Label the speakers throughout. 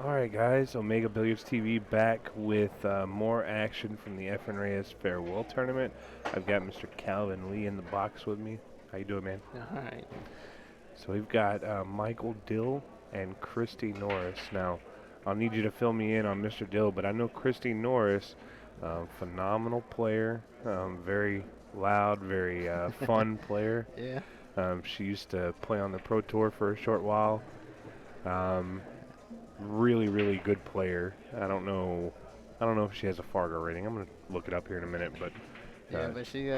Speaker 1: Alright guys, Omega Billiards TV back with more action from the Efren Reyes Farewell Tournament. I've got Mr. Calvin Lee in the box with me. How you doing, man?
Speaker 2: All right.
Speaker 1: So we've got Michael Dill and Christy Norris. Now, I'll need you to fill me in on Mr. Dill, but I know Christy Norris, phenomenal player, very loud, very fun player.
Speaker 2: Yeah.
Speaker 1: She used to play on the Pro Tour for a short while. Really, really good player. I don't know if she has a Fargo rating. I'm gonna look it up here in a minute, but
Speaker 2: Yeah, but she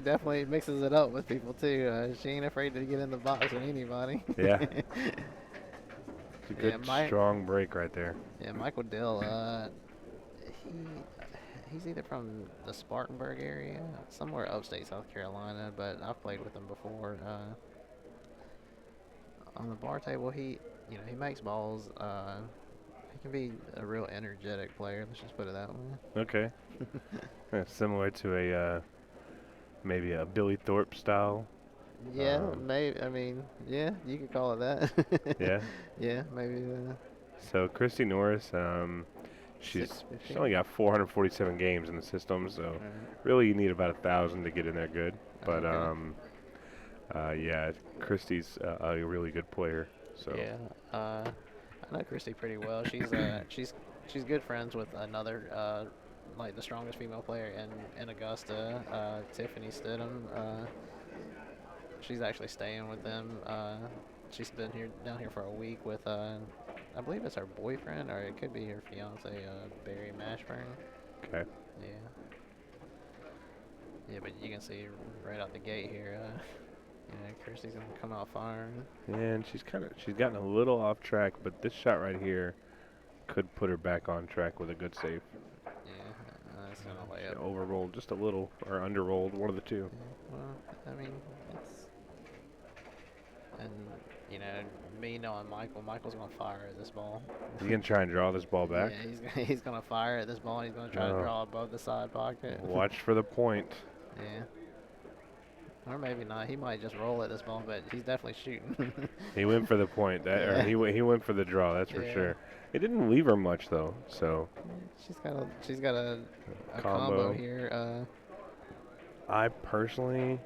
Speaker 2: definitely mixes it up with people too. She ain't afraid to get in the box with anybody.
Speaker 1: yeah, it's a
Speaker 2: Yeah,
Speaker 1: good strong break right there.
Speaker 2: Michael Dill. He he's either from the Spartanburg area, somewhere upstate South Carolina, but I've played with him before. On the bar table, he makes balls. He can be a real energetic player. Let's just put it that way.
Speaker 1: Okay, similar to a maybe a Billy Thorpe style.
Speaker 2: Yeah, maybe. I mean, yeah, you could call it that.
Speaker 1: Yeah.
Speaker 2: Yeah, maybe.
Speaker 1: So Christy Norris, she's only got 447 games in the system, so really you need about 1,000 to get in there good. But yeah, Christy's a really good player. So
Speaker 2: Yeah, I know Christy pretty well. She's good friends with another like the strongest female player in Augusta, Tiffany Stidham. She's actually staying with them. She's been down here for a week with I believe it's her boyfriend or it could be her fiance, Barry Mashburn.
Speaker 1: okay.
Speaker 2: Yeah. Yeah, but you can see right out the gate here. Christy's gonna come out firing.
Speaker 1: Yeah, and she's gotten a little off track, but this shot right here could put her back on track with a good save.
Speaker 2: Yeah, that's gonna lay
Speaker 1: She
Speaker 2: up.
Speaker 1: overrolled just a little, or underrolled, one of the two.
Speaker 2: Yeah, well, I mean, it's and me knowing Michael's gonna fire at this ball.
Speaker 1: He's gonna try and draw this ball back.
Speaker 2: Yeah, he's gonna fire at this ball. And he's gonna try to draw above the side pocket.
Speaker 1: Watch for the point.
Speaker 2: Yeah. Or maybe not. He might just roll at this ball, but he's definitely shooting.
Speaker 1: He went for the point. Or he went for the draw. That's for sure. It didn't leave her much though. So
Speaker 2: she's got a combo here.
Speaker 1: I personally,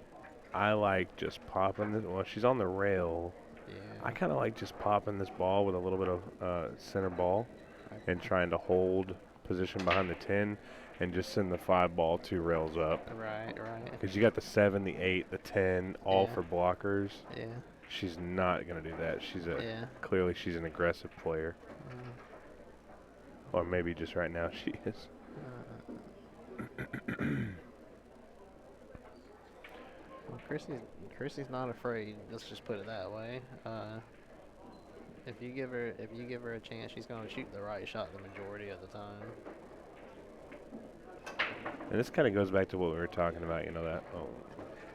Speaker 1: I like just popping this. Well, she's on the rail.
Speaker 2: Yeah.
Speaker 1: I kind of like just popping this ball with a little bit of center ball, and trying to hold position behind the 10, and just send the 5 ball 2 rails up.
Speaker 2: Right.
Speaker 1: Because you got the 7, the 8, the 10, all for blockers.
Speaker 2: Yeah.
Speaker 1: She's not gonna do that. Clearly she's an aggressive player. Or maybe just right now she is.
Speaker 2: Well, Christy's not afraid. Let's just put it that way. If you give her a chance, she's gonna shoot the right shot the majority of the time.
Speaker 1: And this kind of goes back to what we were talking about.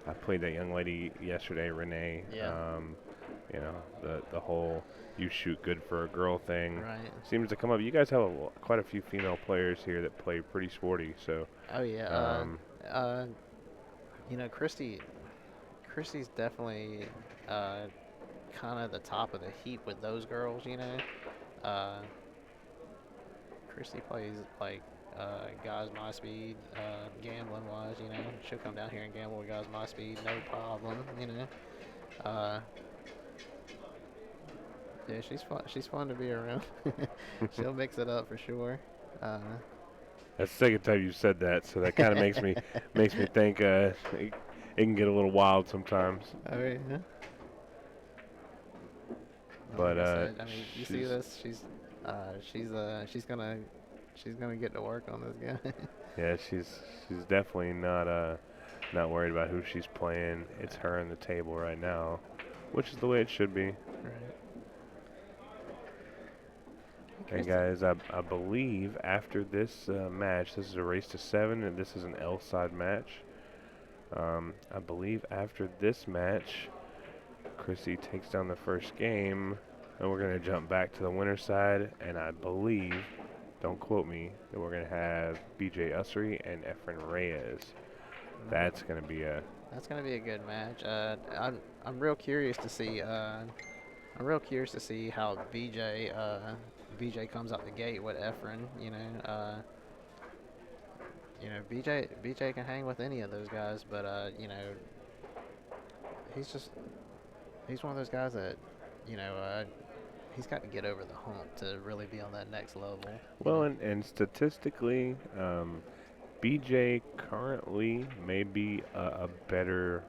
Speaker 1: I played that young lady yesterday, Renee.
Speaker 2: Yeah.
Speaker 1: The whole you shoot good for a girl thing seems to come up. You guys have quite a few female players here that play pretty sporty. So.
Speaker 2: Oh yeah. Christy's definitely kind of the top of the heap with those girls. Christy plays like guys my speed, gambling wise. She'll come down here and gamble with guys my speed, no problem. Yeah, she's fun. She's fun to be around. She'll mix it up for sure.
Speaker 1: That's the second time you said that, so that kind of makes me think it can get a little wild sometimes.
Speaker 2: Oh yeah.
Speaker 1: But
Speaker 2: you see this? She's gonna get to work on this guy.
Speaker 1: Yeah, she's definitely not worried about who she's playing. It's her on the table right now, which is the way it should be.
Speaker 2: Right.
Speaker 1: And guys, I believe after this match, this is a race to 7, and this is an L side match. I believe after this match, Christy takes down the first game, and we're going to jump back to the winner's side, and I believe, don't quote me, that we're going to have BJ Ussery and Efren Reyes. That's going to be a
Speaker 2: good match. I'm real curious to see how BJ BJ comes out the gate with Efren. BJ can hang with any of those guys, but he's just he's one of those guys that you know he's got to get over the hump to really be on that next level.
Speaker 1: Well, and statistically, BJ currently may be a better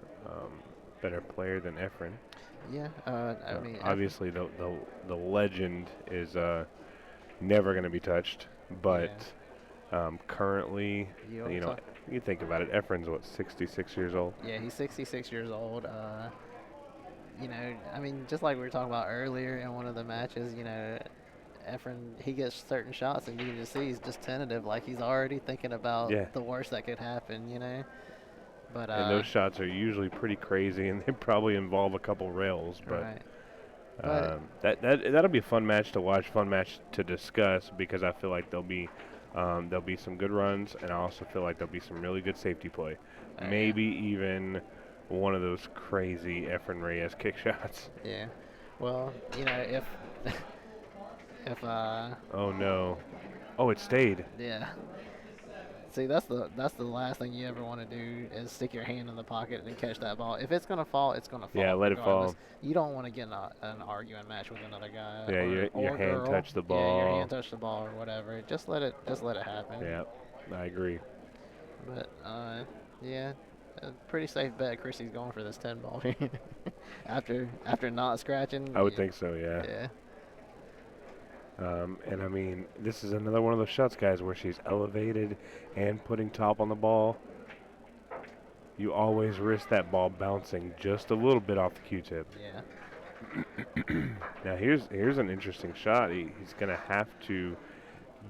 Speaker 1: player than Efren.
Speaker 2: Yeah, I mean,
Speaker 1: Obviously, the legend is never going to be touched, but
Speaker 2: yeah,
Speaker 1: currently,
Speaker 2: you
Speaker 1: you
Speaker 2: always
Speaker 1: know,
Speaker 2: talk.
Speaker 1: you think about it. Efren's what, 66 years old?
Speaker 2: Yeah, he's 66 years old. I mean, just like we were talking about earlier in one of the matches, Efren, he gets certain shots, and you can just see he's just tentative, like he's already thinking about
Speaker 1: Yeah.
Speaker 2: the worst that could happen. But
Speaker 1: And those shots are usually pretty crazy, and they probably involve a couple rails. But
Speaker 2: right, but
Speaker 1: that'll be a fun match to watch, fun match to discuss, because I feel like there'll be some good runs, and I also feel like there'll be some really good safety play.
Speaker 2: yeah,
Speaker 1: Maybe even one of those crazy Efren Reyes kick shots.
Speaker 2: yeah. Well, if if
Speaker 1: Oh no! Oh, it stayed.
Speaker 2: yeah. See, that's the last thing you ever want to do is stick your hand in the pocket and catch that ball. If it's gonna fall, it's gonna
Speaker 1: Yeah,
Speaker 2: fall
Speaker 1: let it
Speaker 2: regardless.
Speaker 1: fall.
Speaker 2: You don't want to get in an arguing match with another guy
Speaker 1: Yeah,
Speaker 2: or
Speaker 1: your hand
Speaker 2: girl.
Speaker 1: touched the
Speaker 2: Yeah, your
Speaker 1: ball.
Speaker 2: hand touched the ball or whatever. Just let it happen.
Speaker 1: Yeah, I agree.
Speaker 2: But yeah, a pretty safe bet. Christy's going for this 10 ball here after not scratching.
Speaker 1: I would
Speaker 2: Yeah,
Speaker 1: think so. Yeah.
Speaker 2: yeah,
Speaker 1: And I mean, this is another one of those shots, guys, where she's elevated and putting top on the ball. You always risk that ball bouncing just a little bit off the Q-tip.
Speaker 2: yeah.
Speaker 1: Now here's an interesting shot. He's gonna have to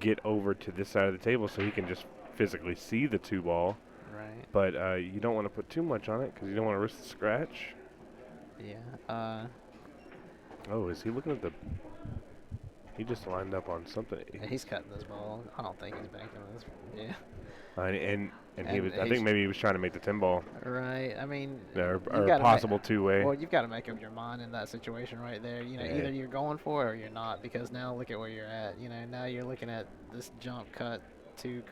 Speaker 1: get over to this side of the table so he can just physically see the two ball.
Speaker 2: Right.
Speaker 1: But you don't want to put too much on it because you don't want to risk the scratch.
Speaker 2: Yeah.
Speaker 1: Oh, is he looking at the? He just lined up on something.
Speaker 2: He's cutting this ball. I don't think he's banking this. Yeah.
Speaker 1: And he
Speaker 2: And
Speaker 1: was. I
Speaker 2: he's
Speaker 1: think maybe he was trying to make the 10 ball
Speaker 2: right. I mean,
Speaker 1: or
Speaker 2: you
Speaker 1: a
Speaker 2: got to
Speaker 1: possible two-way.
Speaker 2: well, you've got to make up your mind in that situation right there.
Speaker 1: Yeah.
Speaker 2: Either you're going for it or you're not, because now look at where you're at. Now you're looking at this jump cut two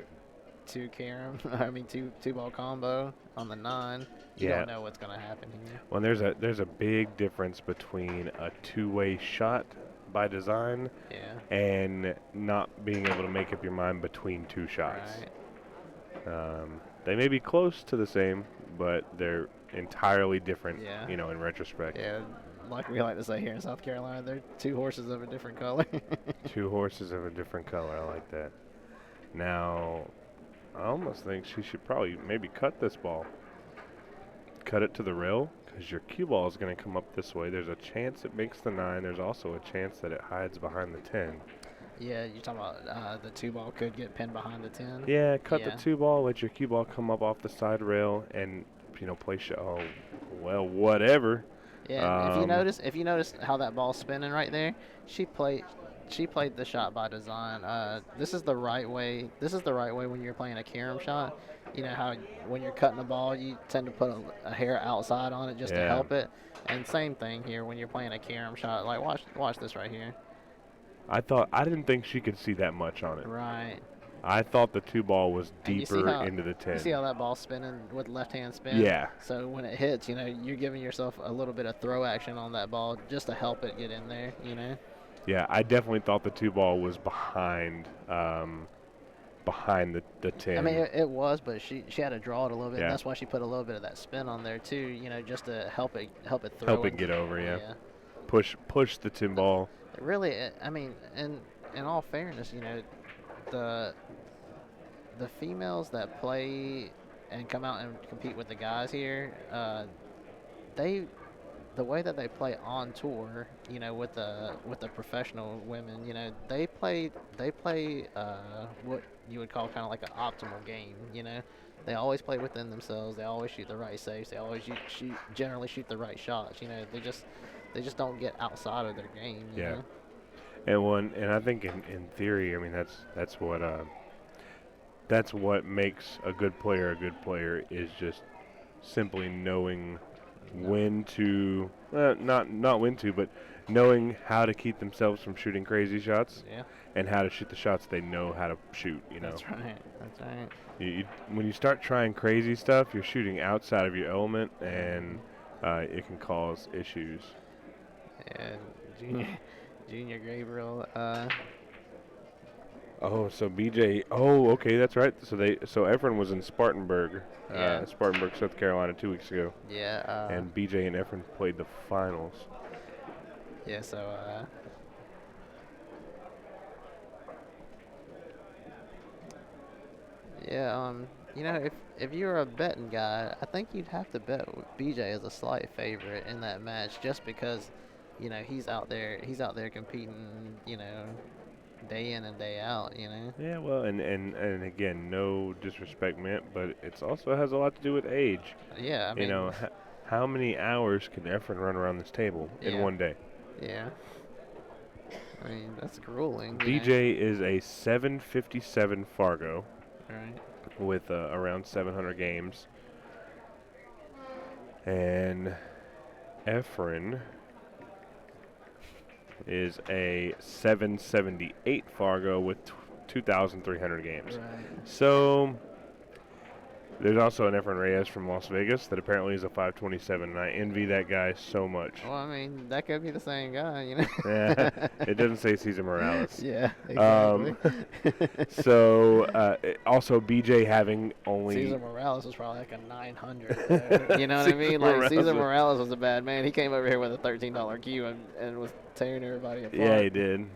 Speaker 2: carom. I mean two ball combo on the 9. You
Speaker 1: Yeah.
Speaker 2: don't know what's gonna happen here.
Speaker 1: Well, there's a big difference between a two-way shot by design
Speaker 2: Yeah.
Speaker 1: and not being able to make up your mind between two shots.
Speaker 2: Right.
Speaker 1: They may be close to the same, but they're entirely different.
Speaker 2: Yeah.
Speaker 1: In retrospect.
Speaker 2: Yeah. Like we like to say here in South Carolina, they're two horses of a different color.
Speaker 1: Two horses of a different color. I like that. Now, I almost think she should probably maybe cut this ball. Cut it to the rail, because your cue ball is going to come up this way. There's a chance it makes the 9. There's also a chance that it hides behind the 10.
Speaker 2: Yeah, you're talking about the 2 ball could get pinned behind the 10.
Speaker 1: Yeah, cut
Speaker 2: Yeah.
Speaker 1: the 2 ball, let your cue ball come up off the side rail, and play shot. Oh, well, whatever.
Speaker 2: Yeah, if you notice how that ball's spinning right there, she played the shot by design. This is the right way. This is the right way when you're playing a carom shot. You know how when you're cutting the ball, you tend to put a hair outside on it just to
Speaker 1: Yeah.
Speaker 2: help it. And same thing here when you're playing a carom shot. Like watch this right here.
Speaker 1: I didn't think she could see that much on it.
Speaker 2: Right.
Speaker 1: I thought the 2 ball was
Speaker 2: And you see
Speaker 1: deeper
Speaker 2: how-
Speaker 1: into the 10.
Speaker 2: You see how that ball's spinning with left hand spin?
Speaker 1: Yeah.
Speaker 2: So when it hits, you're giving yourself a little bit of throw action on that ball just to help it get in there.
Speaker 1: Yeah, I definitely thought the 2 ball was behind the 10.
Speaker 2: I mean, it was, but she had to draw it a little bit.
Speaker 1: Yeah.
Speaker 2: And that's why she put a little bit of that spin on there too. Just to help it throw.
Speaker 1: Help it get over, yeah. Push the 10 ball.
Speaker 2: I mean, in all fairness, the females that play and come out and compete with the guys here, the way that they play on tour, with the professional women, they play what you would call kind of like an optimal game. They always play within themselves. They always shoot the right safes. They always generally shoot the right shots. They just don't get outside of their game. You
Speaker 1: Yeah.
Speaker 2: know?
Speaker 1: And I think in theory, I mean that's what makes a good player is just simply knowing when to not when to, but knowing how to keep themselves from shooting crazy shots
Speaker 2: Yeah.
Speaker 1: and how to shoot the shots they know how to shoot.
Speaker 2: That's right. That's right.
Speaker 1: When you start trying crazy stuff, you're shooting outside of your element, and it can cause issues.
Speaker 2: And Junior, Junior Gabriel.
Speaker 1: Oh, so BJ. Oh, okay, that's right. So Efren was in Spartanburg,
Speaker 2: Yeah.
Speaker 1: Spartanburg, South Carolina, 2 weeks ago,
Speaker 2: Yeah.
Speaker 1: and BJ and Efren played the finals.
Speaker 2: Yeah. So. Yeah. You know, if you were a betting guy, I think you'd have to bet BJ as a slight favorite in that match, just because, you know, he's out there. He's out there competing. You know, day in and day out. You know.
Speaker 1: Yeah, well, and again, no disrespect meant, but it also has a lot to do with age.
Speaker 2: Yeah. I
Speaker 1: You
Speaker 2: mean.
Speaker 1: know, how many hours can Efren run around this table in
Speaker 2: Yeah.
Speaker 1: one day?
Speaker 2: Yeah. I mean, that's grueling. You know.
Speaker 1: BJ is a 757 Fargo
Speaker 2: Right.
Speaker 1: with around 700 games, and Efren is a 778 Fargo with 2,300 games.
Speaker 2: Right.
Speaker 1: So there's also an Efren Reyes from Las Vegas that apparently is a 527, and I envy that guy so much.
Speaker 2: Well, I mean, that could be the same guy, you know.
Speaker 1: Yeah, it doesn't say Cesar Morales.
Speaker 2: Yeah, exactly.
Speaker 1: Also BJ having only
Speaker 2: Cesar Morales was probably like a 900. You know what I mean? Like Cesar Morales was a bad man. He came over here with a $13 cue and was tearing everybody apart.
Speaker 1: Yeah, he did.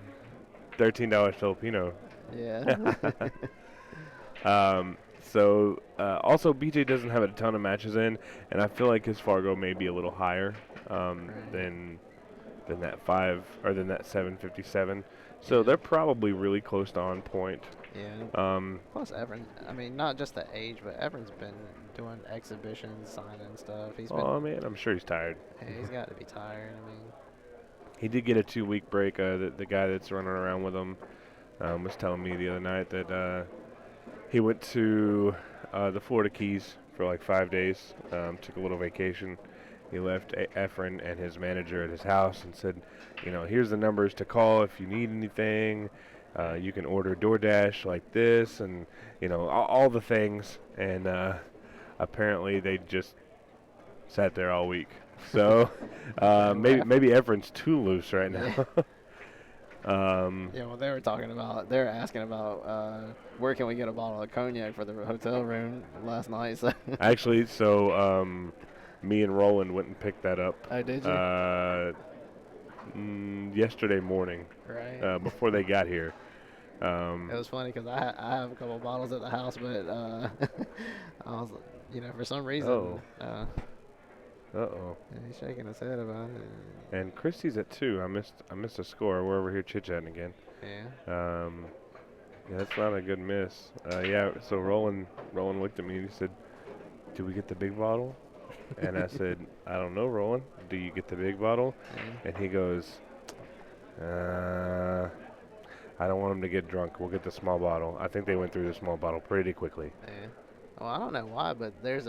Speaker 1: $13 Filipino.
Speaker 2: Yeah.
Speaker 1: Also BJ doesn't have a ton of matches in, and I feel like his Fargo may be a little higher than that 757. So they're probably really close to on point.
Speaker 2: Yeah. Plus Efren, I mean, not just the age, but Efren's been doing exhibitions, signing stuff.
Speaker 1: Oh man, I'm sure he's tired.
Speaker 2: Yeah, he's got to be tired. I mean,
Speaker 1: he did get a 2-week break. The guy that's running around with him was telling me the other night that he went to the Florida Keys for like 5 days, took a little vacation. He left Efren and his manager at his house and said, you know, here's the numbers to call if you need anything. You can order DoorDash like this, and you know all the things. And apparently they just sat there all week. So maybe Efren's too loose right now.
Speaker 2: Yeah, well, they're asking about where can we get a bottle of cognac for the hotel room last night. So
Speaker 1: Actually, me and Roland went and picked that up.
Speaker 2: Oh, did you?
Speaker 1: Yesterday morning,
Speaker 2: right.
Speaker 1: before they got here.
Speaker 2: It was funny because I have a couple of bottles at the house, but I was, you know, for some reason.
Speaker 1: Uh-oh.
Speaker 2: Yeah, he's shaking his head about it.
Speaker 1: And Christy's at 2. I missed a score. We're over here chit-chatting again.
Speaker 2: Yeah.
Speaker 1: Yeah, that's not a good miss. Yeah, so Roland looked at me and he said, "Do we get the big bottle?" And I said, "I don't know, Roland. Do you get the big bottle?"
Speaker 2: Yeah.
Speaker 1: And he goes, "I don't want him to get drunk. We'll get the small bottle." I think they went through the small bottle pretty quickly.
Speaker 2: Yeah. Well, I don't know why, but there's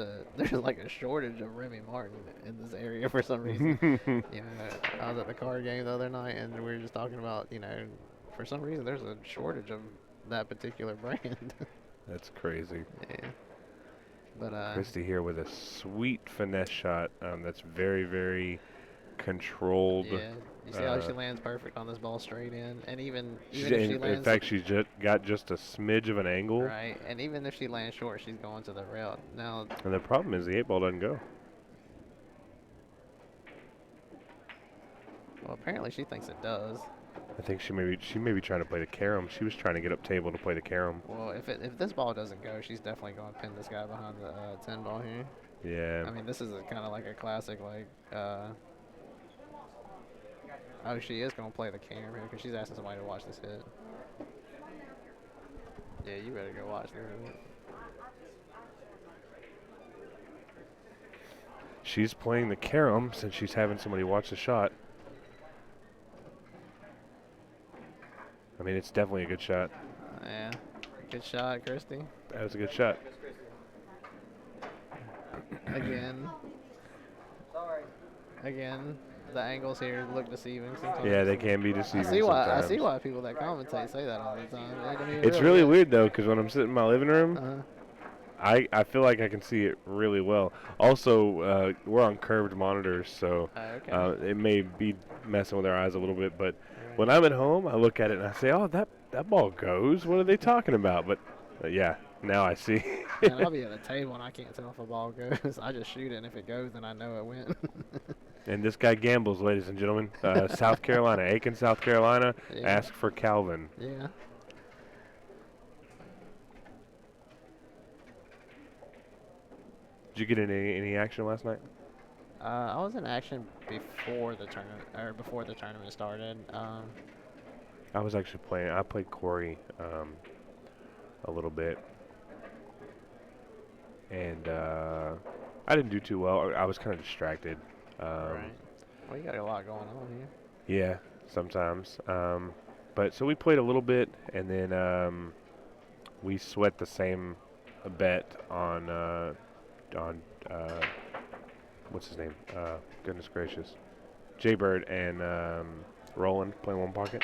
Speaker 2: like a shortage of Remy Martin in this area for some reason. You know, I was at the card game the other night, and we were just talking about, you know, for some reason there's a shortage of that particular brand.
Speaker 1: That's crazy.
Speaker 2: Yeah. But
Speaker 1: Christy here with a sweet finesse shot. That's very, very controlled.
Speaker 2: Yeah. You see how she lands perfect on this ball straight in, and even if she lands.
Speaker 1: In fact, she's got just a smidge of an angle.
Speaker 2: Right, and even if she lands short, she's going to the rail. Now.
Speaker 1: And the problem is the 8-ball doesn't go.
Speaker 2: Well, apparently she thinks it does.
Speaker 1: I think she may be trying to play the carom. She was trying to get up table to play the carom.
Speaker 2: Well, if this ball doesn't go, she's definitely going to pin this guy behind the 10 ball here.
Speaker 1: Yeah.
Speaker 2: I mean, this is kind of like a classic, like. Oh, she is going to play the carom here because she's asking somebody to watch this hit. Yeah, you better go watch this.
Speaker 1: She's playing the carom since she's having somebody watch the shot. I mean, it's definitely a good shot.
Speaker 2: Yeah. Good shot, Christy.
Speaker 1: That was a good shot.
Speaker 2: Again. Sorry. Again. the angles here look deceiving sometimes.
Speaker 1: Yeah, they can be
Speaker 2: I
Speaker 1: deceiving
Speaker 2: see why. I
Speaker 1: sometimes.
Speaker 2: see why people that commentate say that all the time. They don't even
Speaker 1: It's
Speaker 2: really
Speaker 1: really
Speaker 2: get.
Speaker 1: weird though, because when I'm sitting in my living room,
Speaker 2: Uh,
Speaker 1: I feel like I can see it really well. Also, we're on curved monitors, so
Speaker 2: okay.
Speaker 1: it may be messing with our eyes a little bit. But
Speaker 2: Right.
Speaker 1: when I'm at home, I look at it and I say, "Oh, that ball goes. What are they talking about?" But yeah, now I see.
Speaker 2: Man, I'll be at a table and I can't tell if a ball goes. I just shoot it, and if it goes, then I know it went.
Speaker 1: And this guy gambles, ladies and gentlemen. South Carolina, Aiken, South Carolina.
Speaker 2: Yeah.
Speaker 1: Ask for Calvin.
Speaker 2: Yeah.
Speaker 1: Did you get any action last night?
Speaker 2: I was in action before the tournament started.
Speaker 1: I was actually playing. I played Corey a little bit, and I didn't do too well. I was kind of distracted.
Speaker 2: Right. Well, you got a lot going on here.
Speaker 1: Yeah, sometimes. But so we played a little bit, and then we sweat the same bet on what's his name? Goodness gracious, Jaybird and Roland playing one pocket.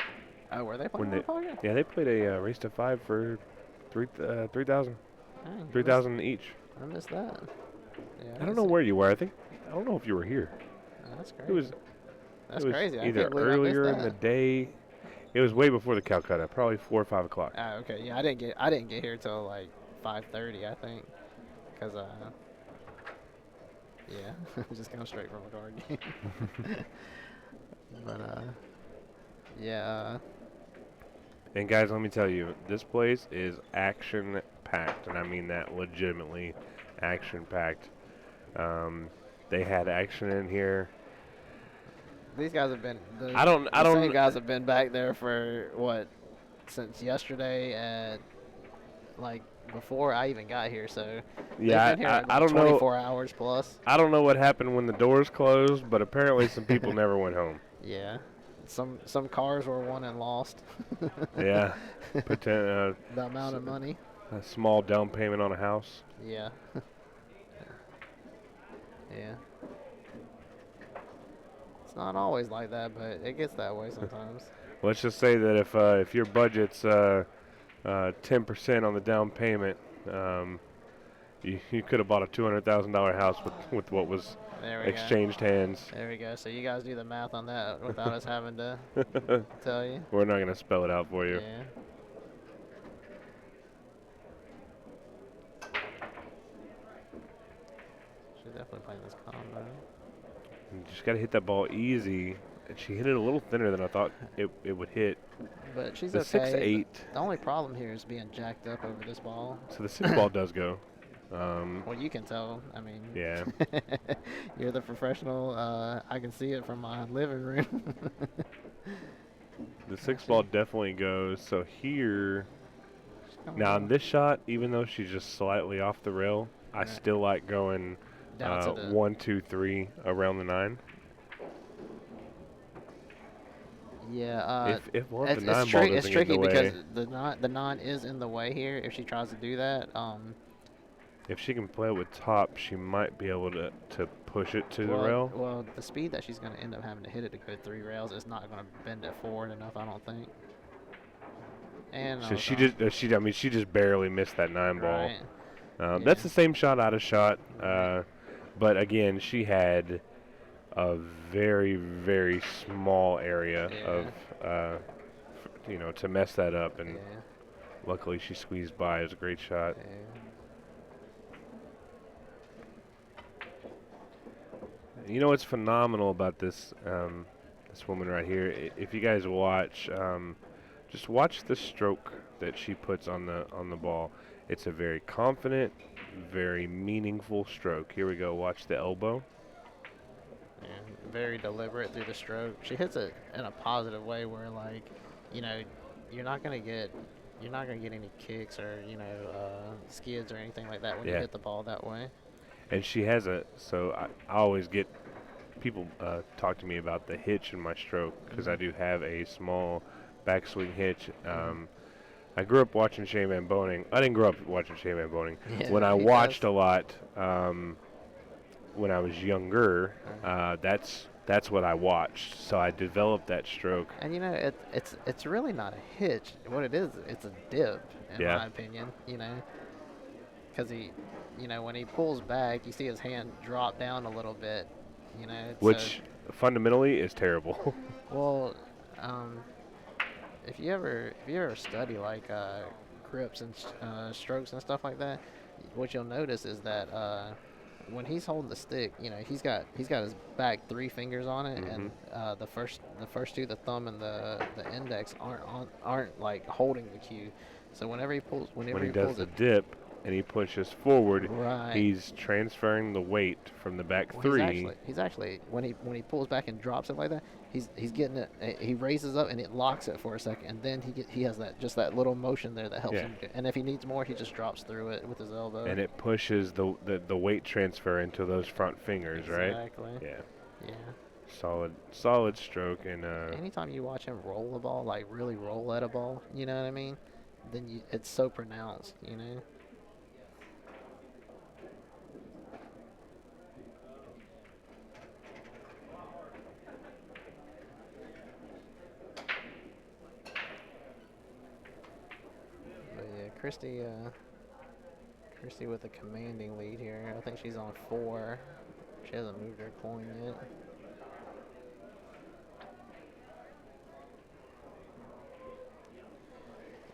Speaker 2: Oh, were they
Speaker 1: When
Speaker 2: playing
Speaker 1: they,
Speaker 2: one pocket?
Speaker 1: yeah, they played a race to 5 for 3,000
Speaker 2: Dang,
Speaker 1: 3,000 each.
Speaker 2: I missed that. Yeah,
Speaker 1: I don't know where you were. I don't know if you were here.
Speaker 2: Oh, that's crazy.
Speaker 1: It was
Speaker 2: That's
Speaker 1: it was
Speaker 2: crazy. I
Speaker 1: either
Speaker 2: can't believe I missed
Speaker 1: earlier in the
Speaker 2: that.
Speaker 1: day. It was way before the Calcutta, probably 4 or 5 o'clock.
Speaker 2: Oh, okay. Yeah, I didn't get here till like 5:30, I think, cause yeah, just come straight from a card game. But yeah.
Speaker 1: And guys, let me tell you, this place is action packed, and I mean that legitimately action packed. They had action in here.
Speaker 2: These guys have been
Speaker 1: I don't.
Speaker 2: the same guys have been back there for what, since yesterday at like before I even got here. So
Speaker 1: Yeah,
Speaker 2: they've been here
Speaker 1: I don't
Speaker 2: 24
Speaker 1: know.
Speaker 2: hours plus.
Speaker 1: I don't know what happened when the doors closed, but apparently some people never went home.
Speaker 2: Yeah, some cars were won and lost.
Speaker 1: Yeah, pretend
Speaker 2: The amount of money.
Speaker 1: a small down payment on a house.
Speaker 2: Yeah. Yeah. It's not always like that, but it gets that way sometimes.
Speaker 1: Let's just say that if your budget's 10% on the down payment, you could have bought a $200,000 house with what was
Speaker 2: There we
Speaker 1: exchanged hands.
Speaker 2: go. There we go. So you guys do the math on that without us having to tell you.
Speaker 1: We're not gonna spell it out for you.
Speaker 2: Yeah. She's definitely playing this combo.
Speaker 1: You just gotta hit that ball easy. And she hit it a little thinner than I thought it would hit.
Speaker 2: But she's
Speaker 1: The
Speaker 2: okay.
Speaker 1: 6-8.
Speaker 2: The only problem here is being jacked up over this ball.
Speaker 1: So the 6 ball does go.
Speaker 2: Well, you can tell. I mean,
Speaker 1: Yeah.
Speaker 2: you're the professional. I can see it from my living room.
Speaker 1: The 6 ball definitely goes. So here,
Speaker 2: Come
Speaker 1: now
Speaker 2: on.
Speaker 1: on this shot, even though she's just slightly off the rail, I
Speaker 2: Right.
Speaker 1: still like going
Speaker 2: Down to the
Speaker 1: 1, 2, 3 around the 9.
Speaker 2: yeah.
Speaker 1: If the 9
Speaker 2: It's,
Speaker 1: ball
Speaker 2: it's, tri-
Speaker 1: doesn't
Speaker 2: it's
Speaker 1: get
Speaker 2: tricky
Speaker 1: in the
Speaker 2: because
Speaker 1: way,
Speaker 2: the nine is in the way here. If she tries to do that,
Speaker 1: if she can play it with top, she might be able to push it to the rail.
Speaker 2: well, the speed that she's going to end up having to hit it to go 3 rails is not going to bend it forward enough, I don't think. And
Speaker 1: So she just barely missed that 9 ball.
Speaker 2: right. Yeah.
Speaker 1: That's the same shot out of shot, but again, she had a very, very small area of, to mess that up, and
Speaker 2: Yeah.
Speaker 1: luckily she squeezed by. It was a great shot.
Speaker 2: Yeah.
Speaker 1: You know what's phenomenal about this this woman right here? If you guys watch, just watch the stroke that she puts on the ball. It's a very confident, very meaningful stroke. Here we go. Watch the elbow.
Speaker 2: Yeah, very deliberate through the stroke. She hits it in a positive way where, like, you're not gonna get any kicks or skids or anything like that when you
Speaker 1: Yeah.
Speaker 2: hit the ball that way.
Speaker 1: And she has so I always get people talk to me about the hitch in my stroke because I do have a small backswing hitch. I grew up watching Shane Van Boning. I didn't grow up watching Shane Van Boning.
Speaker 2: Yeah,
Speaker 1: When I
Speaker 2: he
Speaker 1: watched
Speaker 2: does.
Speaker 1: a lot when I was younger, that's That's what I watched, so I developed that stroke.
Speaker 2: And it's really not a hitch. What it is, it's a dip, in
Speaker 1: Yeah,
Speaker 2: my opinion. Because when he pulls back, you see his hand drop down a little bit. So
Speaker 1: which fundamentally is terrible.
Speaker 2: well, um, if you ever study like grips and strokes and stuff like that, what you'll notice is that when he's holding the stick, he's got his back three fingers on it,
Speaker 1: hmm
Speaker 2: and the first two, the thumb and the index, aren't like holding the cue. So
Speaker 1: When
Speaker 2: whenever
Speaker 1: he
Speaker 2: he
Speaker 1: does
Speaker 2: pulls
Speaker 1: the
Speaker 2: it,
Speaker 1: dip and he pushes forward,
Speaker 2: right.
Speaker 1: he's transferring the weight from the back
Speaker 2: Well, he's
Speaker 1: three.
Speaker 2: actually he's actually when he pulls back and drops it like that, he's getting it. He raises up and it locks it for a second, and then he has that little motion there that helps
Speaker 1: Yeah,
Speaker 2: him. And if he needs more, he just drops through it with his elbow.
Speaker 1: and it pushes the weight transfer into those front fingers, right?
Speaker 2: Exactly.
Speaker 1: Yeah,
Speaker 2: Yeah.
Speaker 1: solid stroke, and
Speaker 2: Anytime you watch him roll a ball, like really roll at a ball, you know what I mean? Then it's so pronounced. But yeah, Christy with a commanding lead here. I think she's on 4. She hasn't moved her coin yet.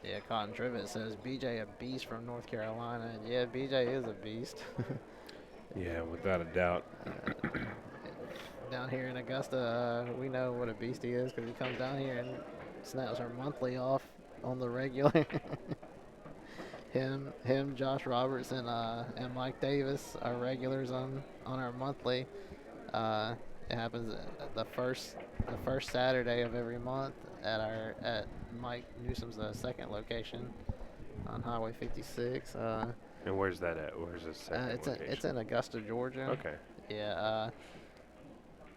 Speaker 2: Yeah, Cotton Trivet says BJ a beast from North Carolina. And yeah, BJ is a beast.
Speaker 1: yeah, without a doubt.
Speaker 2: Down here in Augusta, we know what a beast he is because he comes down here and snaps our monthly off on the regular. him, Josh Roberts, and Mike Davis are regulars on our monthly. Uh, it happens the first Saturday of every month at Mike Newsom's second location on Highway 56.
Speaker 1: And where's that at? Where's the second
Speaker 2: It's
Speaker 1: location?
Speaker 2: in Augusta, Georgia.
Speaker 1: Okay.
Speaker 2: Yeah.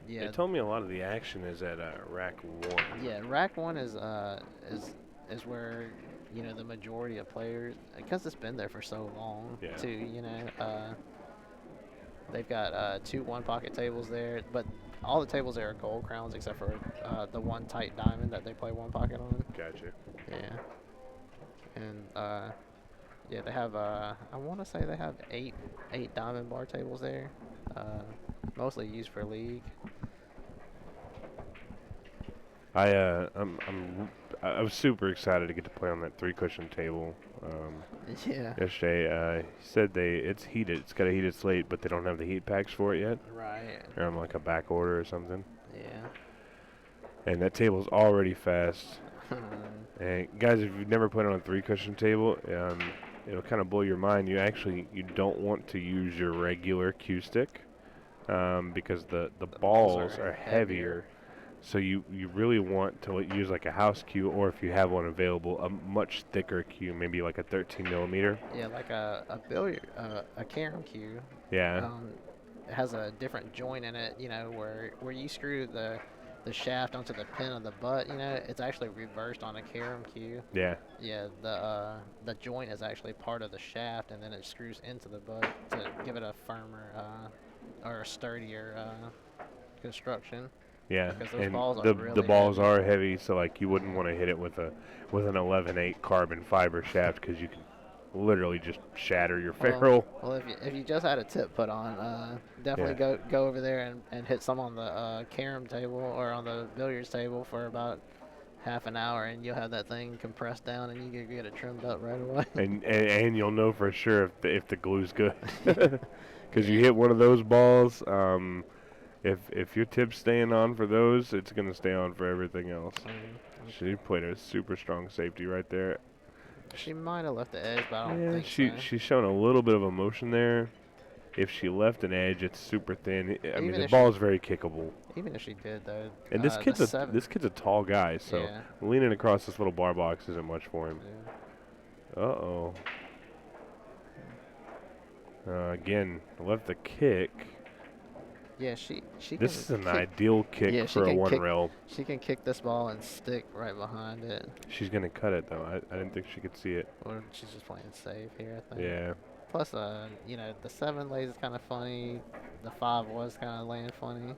Speaker 1: They
Speaker 2: Yeah.
Speaker 1: told me a lot of the action is at Rack 1.
Speaker 2: Yeah. Rack one is where the majority of players, because it's been there for so long
Speaker 1: Yeah.
Speaker 2: too. They've got 2 one-pocket tables there, but all the tables there are gold crowns except for the one tight diamond that they play one pocket on.
Speaker 1: Gotcha.
Speaker 2: Yeah. And yeah, they have I want to say they have eight diamond bar tables there, mostly used for league.
Speaker 1: I was super excited to get to play on that 3 cushion table.
Speaker 2: Yeah.
Speaker 1: Yesterday, he said it's heated. It's got a heated slate, but they don't have the heat packs for it yet.
Speaker 2: Right.
Speaker 1: They're on like a back order or something.
Speaker 2: Yeah.
Speaker 1: And that table's already fast. And guys, if you've never played on a 3 cushion table, it'll kind of blow your mind. You don't want to use your regular cue stick because the balls are heavier. So you really want to use like a house cue, or if you have one available, a much thicker cue, maybe like a 13 millimeter.
Speaker 2: Yeah, like a billiard, a carom cue.
Speaker 1: Yeah.
Speaker 2: It has a different joint in it, where you screw the shaft onto the pin of the butt. It's actually reversed on a carom cue.
Speaker 1: Yeah.
Speaker 2: Yeah, the joint is actually part of the shaft, and then it screws into the butt to give it a firmer or a sturdier construction.
Speaker 1: Yeah,
Speaker 2: Because those
Speaker 1: and
Speaker 2: balls are
Speaker 1: the
Speaker 2: really
Speaker 1: balls
Speaker 2: heavy.
Speaker 1: are heavy, so like you wouldn't want to hit it with an 11/8 carbon fiber shaft because you can literally just shatter your ferrule.
Speaker 2: Well, if you just had a tip put on, definitely go over there and hit some on the carom table or on the billiards table for about half an hour, and you'll have that thing compressed down, and you can get it trimmed up right away.
Speaker 1: And you'll know for sure if the glue's good, because you hit one of those balls. If your tip's staying on for those, it's gonna stay on for everything else. She played a super strong safety right there.
Speaker 2: She might have left the edge, but I don't
Speaker 1: Yeah,
Speaker 2: think so.
Speaker 1: she's shown a little bit of emotion there. If she left an edge, it's super thin. I mean,
Speaker 2: Even
Speaker 1: the
Speaker 2: if
Speaker 1: ball
Speaker 2: she-
Speaker 1: is very kickable.
Speaker 2: Even if she did, though.
Speaker 1: And this
Speaker 2: the
Speaker 1: kid's
Speaker 2: seven.
Speaker 1: this kid's a tall guy, so
Speaker 2: Yeah.
Speaker 1: leaning across this little bar box isn't much for him.
Speaker 2: Yeah.
Speaker 1: Uh-oh. Again, left the kick.
Speaker 2: Yeah, she
Speaker 1: This is an ideal kick
Speaker 2: Yeah,
Speaker 1: for a one rail.
Speaker 2: She can kick this ball and stick right behind it.
Speaker 1: She's gonna cut it though. I didn't think she could see it.
Speaker 2: Or she's just playing safe here, I think.
Speaker 1: Yeah.
Speaker 2: Plus, the 7 lays is kind of funny. The 5 was kind of laying funny.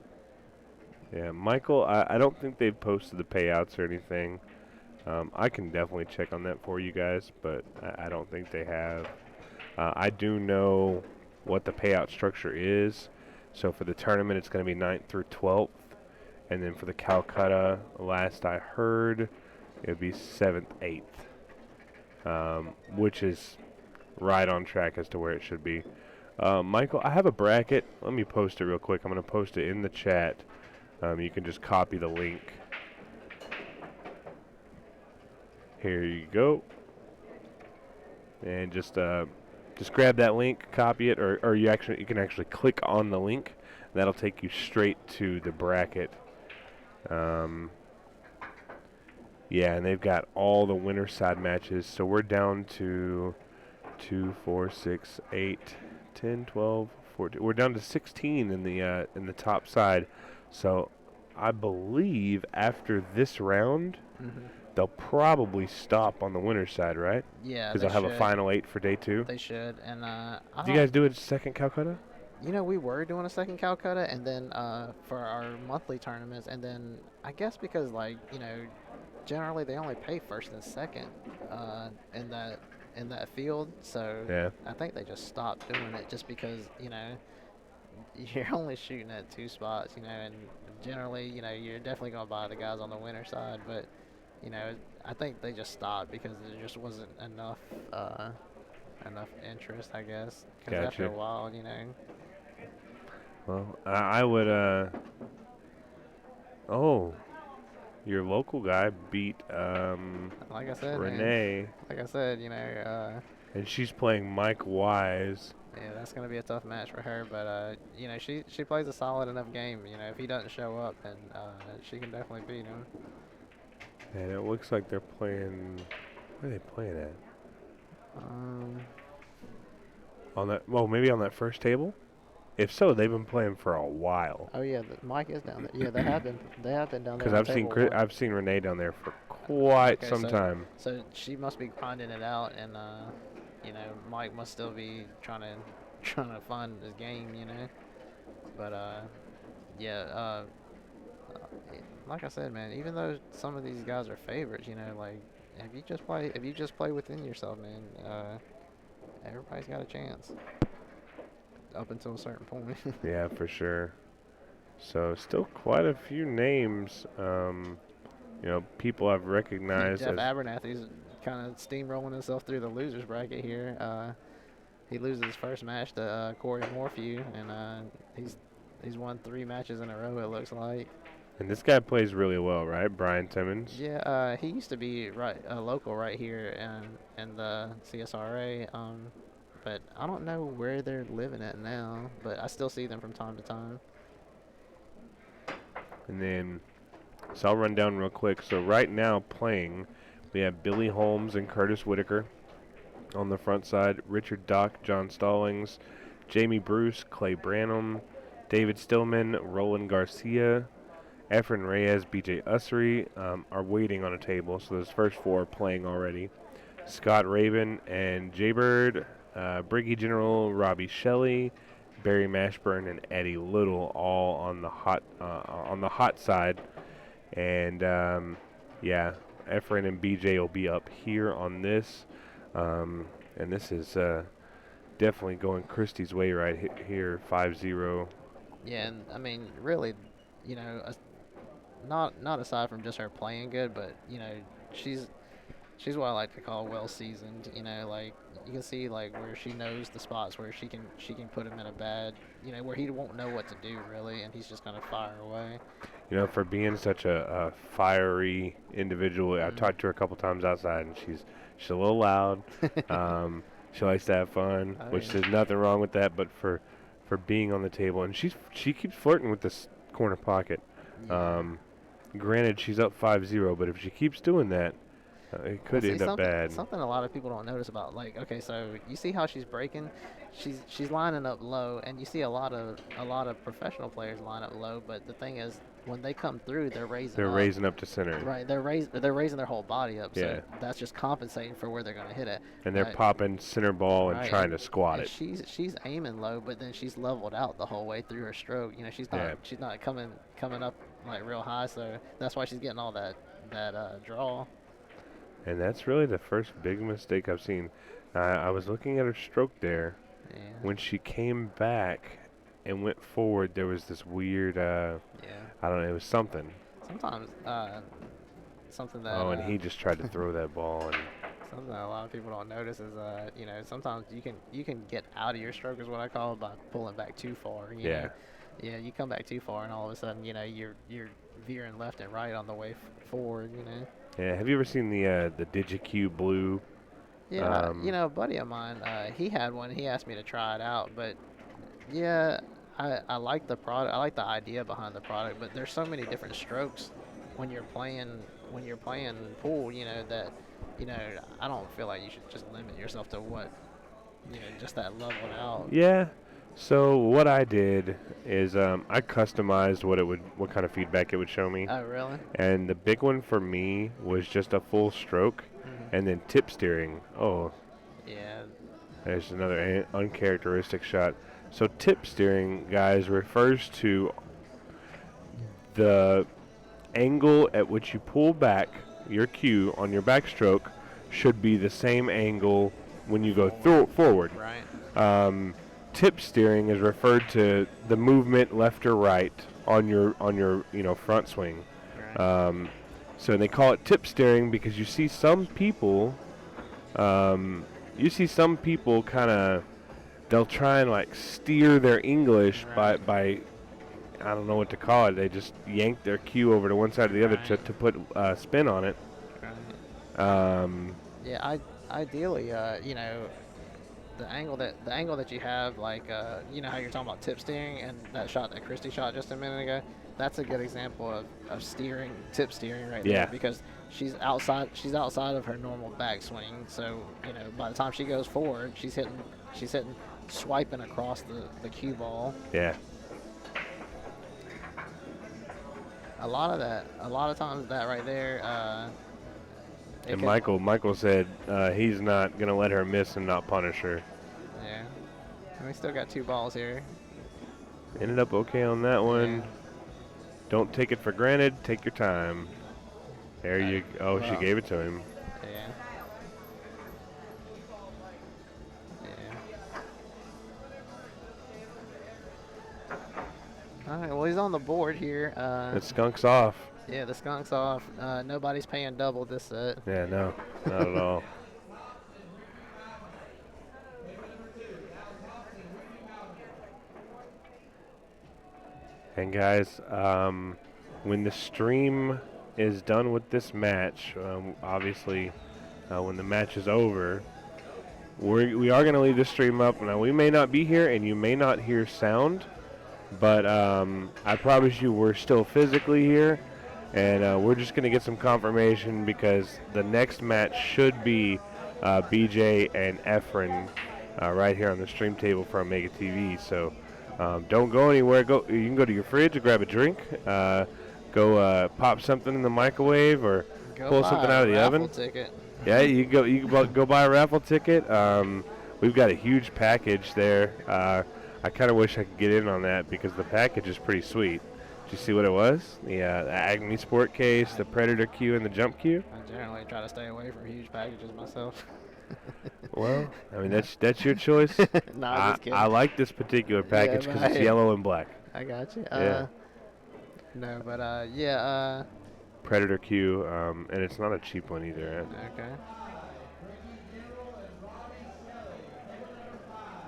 Speaker 1: Yeah, Michael, I don't think they've posted the payouts or anything. I can definitely check on that for you guys, but I don't think they have. I do know what the payout structure is. So for the tournament, it's going to be 9th through 12th. And then for the Calcutta, last I heard, it would be 7th, 8th, which is right on track as to where it should be. Michael, I have a bracket. Let me post it real quick. I'm going to post it in the chat. You can just copy the link. Here you go. And just grab that link, copy it, or you can actually click on the link. That'll take you straight to the bracket. Yeah, and they've got all the winner side matches. So we're down to 2, 4, 6, 8, 10, 12, 14. We're down to 16 in the top side. So I believe after this round, they'll probably stop on the winner's side, right?
Speaker 2: Yeah,
Speaker 1: because they'll have a final 8 for day 2.
Speaker 2: They should. And
Speaker 1: Do you guys do a second Calcutta?
Speaker 2: You know, we were doing a second Calcutta, and then for our monthly tournaments, and then I guess because generally they only pay first and second in that field, so
Speaker 1: Yeah.
Speaker 2: I think they just stopped doing it just because you're only shooting at 2 spots, and generally you're definitely gonna buy the guys on the winner side, but I think they just stopped because there just wasn't enough interest, I guess, because
Speaker 1: Gotcha.
Speaker 2: after a while,
Speaker 1: Well, I would. Oh, your local guy beat
Speaker 2: like I said,
Speaker 1: Renee.
Speaker 2: man, like I said,
Speaker 1: And she's playing Mike Wise.
Speaker 2: yeah, that's gonna be a tough match for her. But she plays a solid enough game. If he doesn't show up, then she can definitely beat him.
Speaker 1: And it looks like they're playing. Where are they playing at? On that. Well, maybe on that first table. If so, they've been playing for a while.
Speaker 2: Oh yeah, Mike is down there. Yeah, they have been. They have been down there.
Speaker 1: Because I've seen Renee down there for quite some time.
Speaker 2: So she must be grinding it out, and Mike must still be trying to find his game, But yeah, like I said, man, even though some of these guys are favorites, like if you just play within yourself, man, everybody's got a chance up until a certain point.
Speaker 1: Yeah, for sure. So still quite a few names. People I've recognized.
Speaker 2: Jeff Abernathy's kind of steamrolling himself through the losers bracket here. He loses his first match to Corey Morphew, and he's won 3 matches in a row, it looks like.
Speaker 1: And this guy plays really well, right? Brian Timmons.
Speaker 2: Yeah, he used to be local right here in the CSRA. But I don't know where they're living at now. But I still see them from time to time.
Speaker 1: And then, so I'll run down real quick. So right now playing, we have Billy Holmes and Curtis Whitaker on the front side. Richard Dock, John Stallings, Jamie Bruce, Clay Branham, David Stillman, Roland Garcia, Efren Reyes, BJ Ussery are waiting on a table. So those first 4 are playing already. Scott Raven and Jaybird, Briggy General, Robbie Shelley, Barry Mashburn, and Eddie Little, all on the hot side. And yeah, Efren and BJ will be up here on this. And this is definitely going Christy's way right here, 5-0.
Speaker 2: Yeah, and I mean, really, not aside from just her playing good, but she's what I like to call well seasoned. Like you can see like where she knows the spots where she can put him in a bad, where he won't know what to do really, and he's just gonna fire away.
Speaker 1: For being such a fiery individual, I've talked to her a couple times outside, and she's a little loud. She likes to have fun, which there's nothing wrong with that. But for being on the table, and she keeps flirting with this corner pocket.
Speaker 2: Yeah.
Speaker 1: Granted, she's up 5-0, but if she keeps doing that, it could end up bad.
Speaker 2: Something a lot of people don't notice about, okay, so you see how she's breaking, she's lining up low, and you see a lot of professional players line up low. But the thing is, when they come through, they're raising up
Speaker 1: to center.
Speaker 2: Right, they're raising their whole body up.
Speaker 1: Yeah.
Speaker 2: So that's just compensating for where they're going to hit it.
Speaker 1: And they're popping center ball and trying to squat it.
Speaker 2: She's aiming low, but then she's leveled out the whole way through her stroke. She's not coming up like real high, so that's why she's getting all that draw.
Speaker 1: And that's really the first big mistake I've seen. I was looking at her stroke there.
Speaker 2: Yeah.
Speaker 1: When she came back and went forward, there was this weird,
Speaker 2: Yeah.
Speaker 1: I don't know, it was something.
Speaker 2: Sometimes something that
Speaker 1: Oh, and he just tried to throw that ball. And
Speaker 2: something that a lot of people don't notice is sometimes you can get out of your stroke is what I call it by pulling back too far.
Speaker 1: Yeah.
Speaker 2: Yeah, you come back too far and all of a sudden you're veering left and right on the way forward.
Speaker 1: Yeah, have you ever seen the DigiQ Blue?
Speaker 2: Yeah, a buddy of mine, he had one. He asked me to try it out, but yeah, I like the product. I like the idea behind the product, but there's so many different strokes when you're playing pool. That I don't feel like you should just limit yourself to what just that leveled out.
Speaker 1: Yeah. So what I did is I customized what kind of feedback it would show me.
Speaker 2: Oh, really?
Speaker 1: And the big one for me was just a full stroke, and then tip steering. Oh,
Speaker 2: Yeah.
Speaker 1: there's another uncharacteristic shot. So tip steering, guys, refers to the angle at which you pull back your cue on your backstroke should be the same angle when you go forward.
Speaker 2: Right.
Speaker 1: Tip steering is referred to the movement left or right on your front swing.
Speaker 2: Right.
Speaker 1: So they call it tip steering because you see some people kind of they'll try and like steer their English
Speaker 2: Right.
Speaker 1: by I don't know what to call it. They just yank their cue over to one side or the other to put spin on it.
Speaker 2: Right. Yeah, ideally, the angle that you have, like, how you're talking about tip steering and that shot that Christy shot just a minute ago. That's a good example of tip steering right there, because she's outside of her normal backswing. So by the time she goes forward, she's hitting swiping across the cue ball.
Speaker 1: Yeah.
Speaker 2: A lot of times that right there.
Speaker 1: And Michael said he's not gonna let her miss and not punish her.
Speaker 2: Yeah. And we still got 2 balls here.
Speaker 1: Ended up okay on that one.
Speaker 2: Yeah.
Speaker 1: Don't take it for granted. Take your time. There you go. Oh, she gave it to him.
Speaker 2: Yeah. Yeah. All right. Well, he's on the board here.
Speaker 1: The skunk's off.
Speaker 2: Yeah, the skunk's off. Nobody's paying double this set.
Speaker 1: Yeah, no, not at all. And guys, when the stream is done with this match, obviously, when the match is over, we are going to leave the stream up. Now, we may not be here, and you may not hear sound, but I promise you we're still physically here. And we're just going to get some confirmation because the next match should be BJ and Efren right here on the stream table for Omega TV. So don't go anywhere. You can go to your fridge and grab a drink. Go pop something in the microwave or pull something out of the oven.
Speaker 2: Ticket.
Speaker 1: Yeah, you go buy a raffle ticket. We've got a huge package there. I kind of wish I could get in on that because the package is pretty sweet. Did you see what it was? The Acme Sport case, the Predator cue, and the Jump cue.
Speaker 2: I generally try to stay away from huge packages myself.
Speaker 1: Well, I mean that's your choice.
Speaker 2: No, I'm just kidding.
Speaker 1: I like this particular package because it's
Speaker 2: hey.
Speaker 1: yellow and black.
Speaker 2: I got you.
Speaker 1: Yeah.
Speaker 2: No, but yeah.
Speaker 1: Predator cue, and it's not a cheap one either.
Speaker 2: Okay.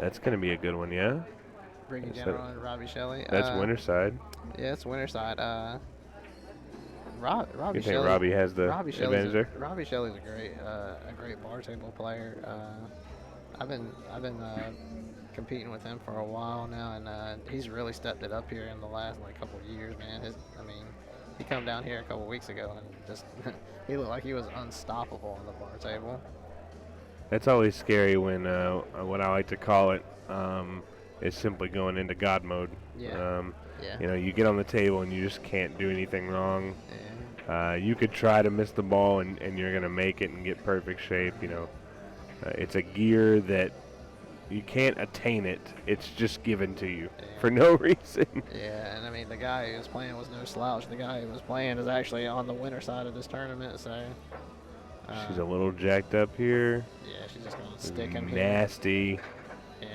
Speaker 1: That's gonna be a good one, yeah.
Speaker 2: Brigadier General and Robbie Shelley.
Speaker 1: That's Winterside.
Speaker 2: Yeah, it's Winterside. Robbie
Speaker 1: You think
Speaker 2: Shelley.
Speaker 1: Robbie has the advantage there?
Speaker 2: Robbie Shelley's a great bar table player. I've been competing with him for a while now, and he's really stepped it up here in the last couple of years, man. He come down here a couple of weeks ago and just he looked like he was unstoppable on the bar table.
Speaker 1: It's always scary when what I like to call it is simply going into God mode.
Speaker 2: Yeah. Yeah.
Speaker 1: You get on the table and you just can't do anything wrong.
Speaker 2: Yeah.
Speaker 1: You could try to miss the ball and you're gonna make it and get perfect shape. It's a gear that you can't attain it. It's just given to you
Speaker 2: Yeah.
Speaker 1: for no reason.
Speaker 2: Yeah, and I mean the guy who was playing was no slouch. The guy who was playing is actually on the winner side of this tournament, so
Speaker 1: She's a little jacked up here.
Speaker 2: yeah, she's just gonna stick him here.
Speaker 1: Nasty.
Speaker 2: Yeah.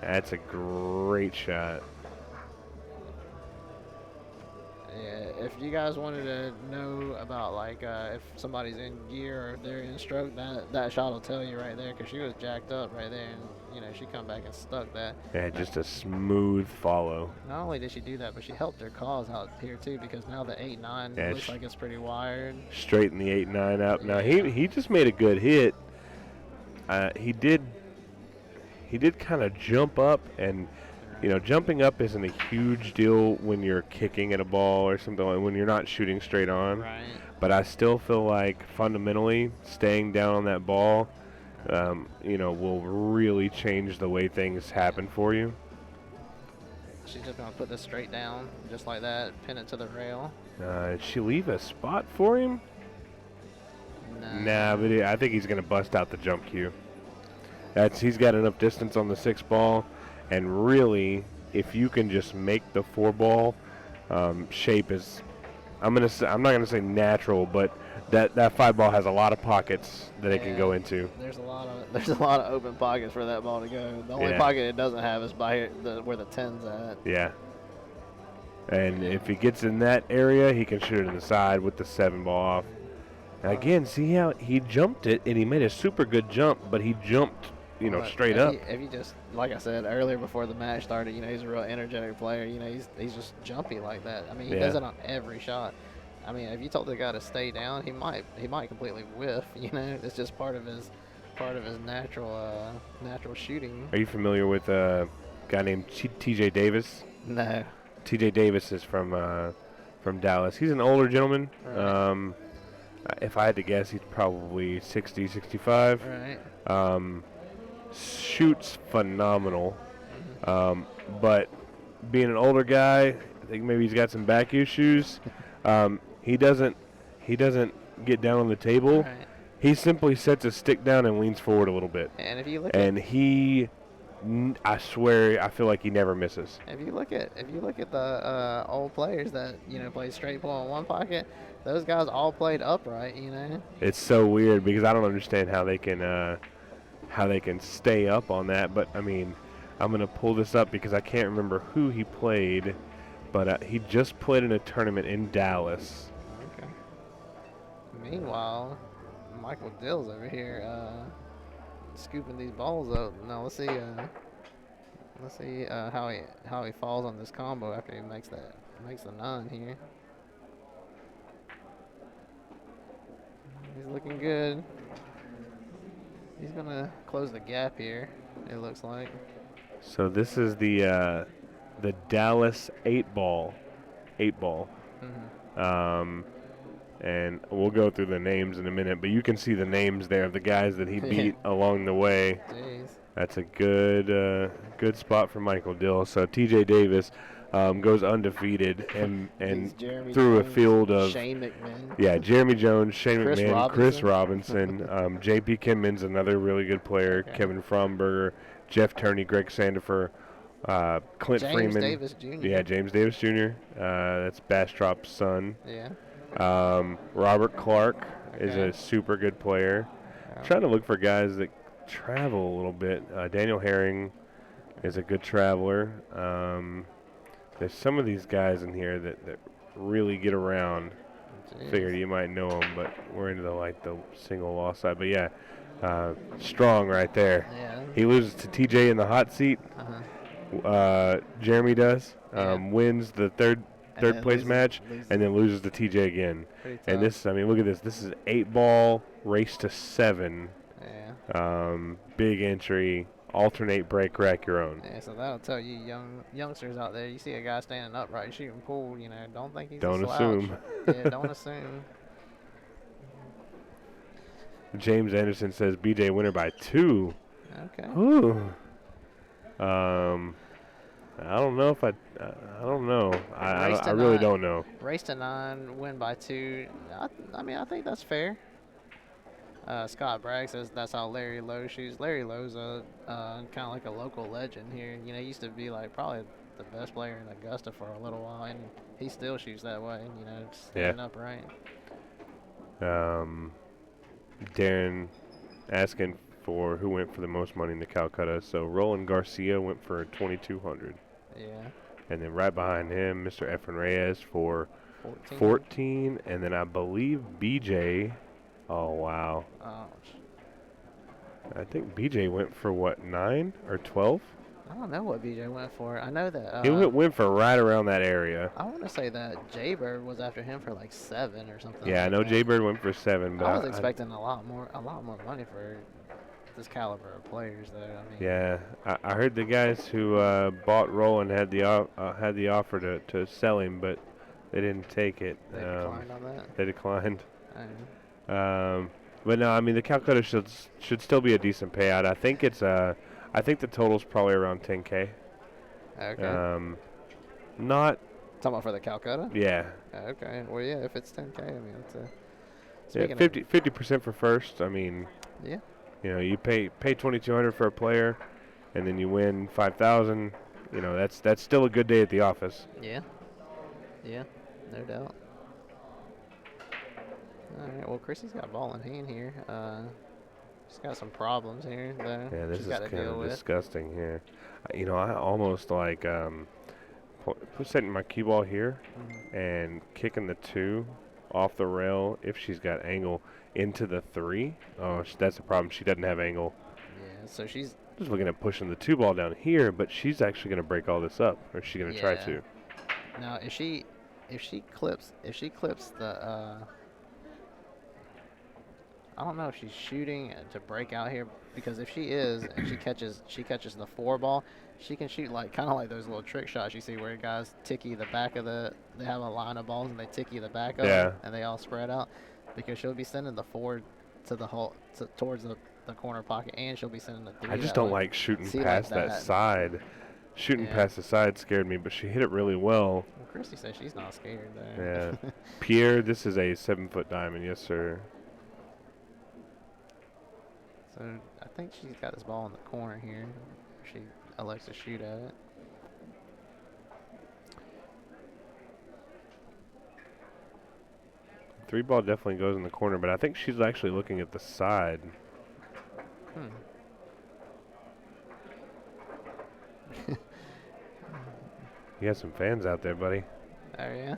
Speaker 1: That's a great shot.
Speaker 2: Yeah, if you guys wanted to know about like if somebody's in gear or if they're in stroke, that shot will tell you right there because she was jacked up right there, and she come back and stuck that.
Speaker 1: Yeah, just a smooth follow.
Speaker 2: Not only did she do that, but she helped her cause out here too because now the 8-9
Speaker 1: Yeah,
Speaker 2: looks like it's pretty wired.
Speaker 1: Straighten the 8-9 up. Now
Speaker 2: Yeah.
Speaker 1: he just made a good hit. He did kind of jump up, and jumping up isn't a huge deal when you're kicking at a ball or something, like when you're not shooting straight on.
Speaker 2: Right.
Speaker 1: But I still feel like fundamentally staying down on that ball, will really change the way things happen for you.
Speaker 2: She's just gonna put this straight down, just like that, pin it to the rail.
Speaker 1: Did she leave a spot for him? Nah, but I think he's gonna bust out the jump cue. He's got enough distance on the 6 ball, and really, if you can just make the 4 ball shape is, I'm not gonna say natural, but that 5 ball has a lot of pockets that it can go into.
Speaker 2: There's a lot of open pockets for that ball to go. The only pocket it doesn't have is by where the 10's at.
Speaker 1: Yeah. And if he gets in that area, he can shoot it in the side with the 7 ball off. Now again, see how he jumped it, and he made a super good jump, but he jumped, straight up.
Speaker 2: If you just, like I said earlier before the match started, he's a real energetic player. He's just jumpy like that. I mean, he does it on every shot. I mean, if you told the guy to stay down, he might completely whiff. It's just part of his natural shooting.
Speaker 1: Are you familiar with a guy named T.J. Davis?
Speaker 2: No.
Speaker 1: T.J. Davis is from Dallas. He's an older gentleman.
Speaker 2: Right.
Speaker 1: If I had to guess, he's probably 60, 65.
Speaker 2: Right.
Speaker 1: Shoots phenomenal. But being an older guy, I think maybe he's got some back issues. He doesn't get down on the table.
Speaker 2: Right.
Speaker 1: He simply sets his stick down and leans forward a little bit.
Speaker 2: And if you look
Speaker 1: I swear, I feel like he never misses.
Speaker 2: If you look at the old players that played straight pull in one pocket, those guys all played upright.
Speaker 1: It's so weird because I don't understand how they can stay up on that. But I mean, I'm gonna pull this up because I can't remember who he played, but he just played in a tournament in Dallas.
Speaker 2: Okay. Meanwhile, Michael Dill's over here scooping these balls up. Now let's see how he falls on this combo after he makes the 9 here. He's looking good. He's gonna close the gap here, it looks like.
Speaker 1: So this is the Dallas 8 ball.
Speaker 2: Mm-hmm.
Speaker 1: And we'll go through the names in a minute, but you can see the names there of the guys that he beat along the way.
Speaker 2: Jeez.
Speaker 1: That's a good spot for Michael Dill. So T.J. Davis goes undefeated and through a field of
Speaker 2: Shane McMahon.
Speaker 1: Yeah, Jeremy Jones, Shane
Speaker 2: Chris
Speaker 1: McMahon,
Speaker 2: Robinson.
Speaker 1: Chris Robinson, J.P. Kinman's another really good player,
Speaker 2: Okay.
Speaker 1: Kevin Fromberger, Jeff Turney, Greg Sandifer, Clint
Speaker 2: James
Speaker 1: Freeman.
Speaker 2: Davis Jr.
Speaker 1: Yeah, James Davis Jr. That's Bastrop's son.
Speaker 2: Yeah.
Speaker 1: Robert Clark is
Speaker 2: Okay.
Speaker 1: a super good player.
Speaker 2: Yeah.
Speaker 1: Trying to look for guys that travel a little bit. Daniel Herring is a good traveler. There's some of these guys in here that really get around.
Speaker 2: Jeez.
Speaker 1: Figured you might know them, but we're into the single loss side. But yeah, strong right there.
Speaker 2: Yeah.
Speaker 1: He loses to TJ in the hot seat. Jeremy does.
Speaker 2: Yeah.
Speaker 1: Wins the third place match, and then loses to TJ again.
Speaker 2: Pretty tough.
Speaker 1: And this, I mean, look at this. This is 8 ball race to 7.
Speaker 2: Yeah.
Speaker 1: Big entry. Alternate break, rack your own.
Speaker 2: Yeah, so that'll tell you youngsters out there, you see a guy standing upright shooting pool, don't think he's
Speaker 1: Don't
Speaker 2: a slouch.
Speaker 1: assume.
Speaker 2: Yeah, don't assume.
Speaker 1: James Anderson says BJ winner by 2.
Speaker 2: Okay.
Speaker 1: Ooh. I don't know if I don't know. I really don't know.
Speaker 2: Race to 9, win by 2. I mean, I think that's fair. Scott Bragg says that's how Larry Lowe shoots. Larry Lowe's a kind of like a local legend here. You know, he used to be like probably the best player in Augusta for a little while, and he still shoots that way. You know,
Speaker 1: Yeah.
Speaker 2: standing upright.
Speaker 1: Darren asking for who went for the most money in the Calcutta. So Roland Garcia went for 2,200.
Speaker 2: Yeah.
Speaker 1: And then right behind him, Mr. Efren Reyes for
Speaker 2: 14.
Speaker 1: 14. And then I believe BJ. Oh, wow.
Speaker 2: Oh,
Speaker 1: I think BJ went for what, 9 or 12?
Speaker 2: I don't know what BJ went for. I know that.
Speaker 1: He went for right around that area.
Speaker 2: I want to say that Jaybird was after him for like 7 or something.
Speaker 1: Yeah,
Speaker 2: like
Speaker 1: I know
Speaker 2: that.
Speaker 1: Jaybird went for 7, but
Speaker 2: I was expecting a lot more money for this caliber of players, though. I mean,
Speaker 1: yeah, I heard the guys who bought Roland had the offer to sell him, but they didn't take it.
Speaker 2: they declined on that.
Speaker 1: They declined.
Speaker 2: I know.
Speaker 1: But no, I mean the Calcutta should still be a decent payout. I think it's I think the total's probably around 10K.
Speaker 2: Okay.
Speaker 1: Not.
Speaker 2: Talking about for the Calcutta?
Speaker 1: Yeah.
Speaker 2: Okay. Well, yeah. If it's 10K, I mean, it's a.
Speaker 1: Yeah, 50% for first. I mean.
Speaker 2: Yeah.
Speaker 1: You know, you pay 2,200 for a player, and then you win 5,000. You know, that's still a good day at the office.
Speaker 2: Yeah. Yeah. No doubt. All right. Well, Chrissy's got ball in hand here. She's got some problems here, though.
Speaker 1: Yeah, this
Speaker 2: she's
Speaker 1: is
Speaker 2: got to
Speaker 1: kind
Speaker 2: deal
Speaker 1: of
Speaker 2: with.
Speaker 1: disgusting here. You know, I almost like setting my cue ball here and kicking the 2 off the rail if she's got angle into the 3. Oh, that's the problem. She doesn't have angle.
Speaker 2: Yeah, so she's
Speaker 1: just looking at pushing the 2 ball down here, but she's actually going to break all this up, or she's going to try to.
Speaker 2: Now, if she clips the I don't know if she's shooting to break out here, because if she is and she catches the 4 ball, she can shoot like kind of like those little trick shots you see where guys ticky the back of they have a line of balls and they ticky the back of them and they all spread out, because she'll be sending the 4 to the hole towards the corner pocket, and she'll be sending the 3.
Speaker 1: I just don't like shooting past that side. Shooting past the side scared me, but she hit it really well.
Speaker 2: Well, Christy says she's not scared there.
Speaker 1: Yeah. Pierre, this is a 7-foot diamond, yes sir.
Speaker 2: So I think she's got this ball in the corner here. She elects to shoot at it.
Speaker 1: Three ball definitely goes in the corner, but I think she's actually looking at the side. You got some fans out there, buddy.
Speaker 2: Oh, yeah?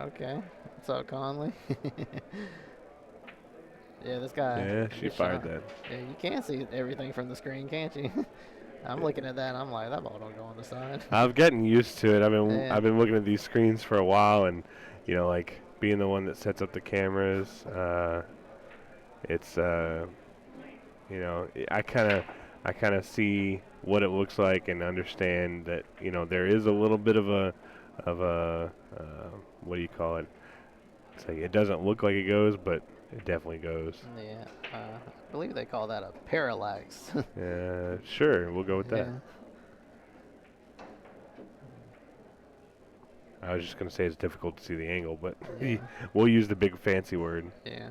Speaker 2: Okay. What's up, Conley? Yeah, this guy.
Speaker 1: Yeah, she fired that.
Speaker 2: Yeah, you can see everything from the screen, can't you? I'm looking at that, and I'm like, that ball don't go on the side.
Speaker 1: I've gotten used to it. I've been looking at these screens for a while, and you know, like being the one that sets up the cameras, it's you know, I kind of see what it looks like and understand that, you know, there is a little bit of a what do you call it? It's like it doesn't look like it goes, but it definitely goes.
Speaker 2: Yeah, I believe they call that a parallax.
Speaker 1: Sure, we'll go with that. I was just going to say it's difficult to see the angle, but we'll use the big fancy word.
Speaker 2: Yeah.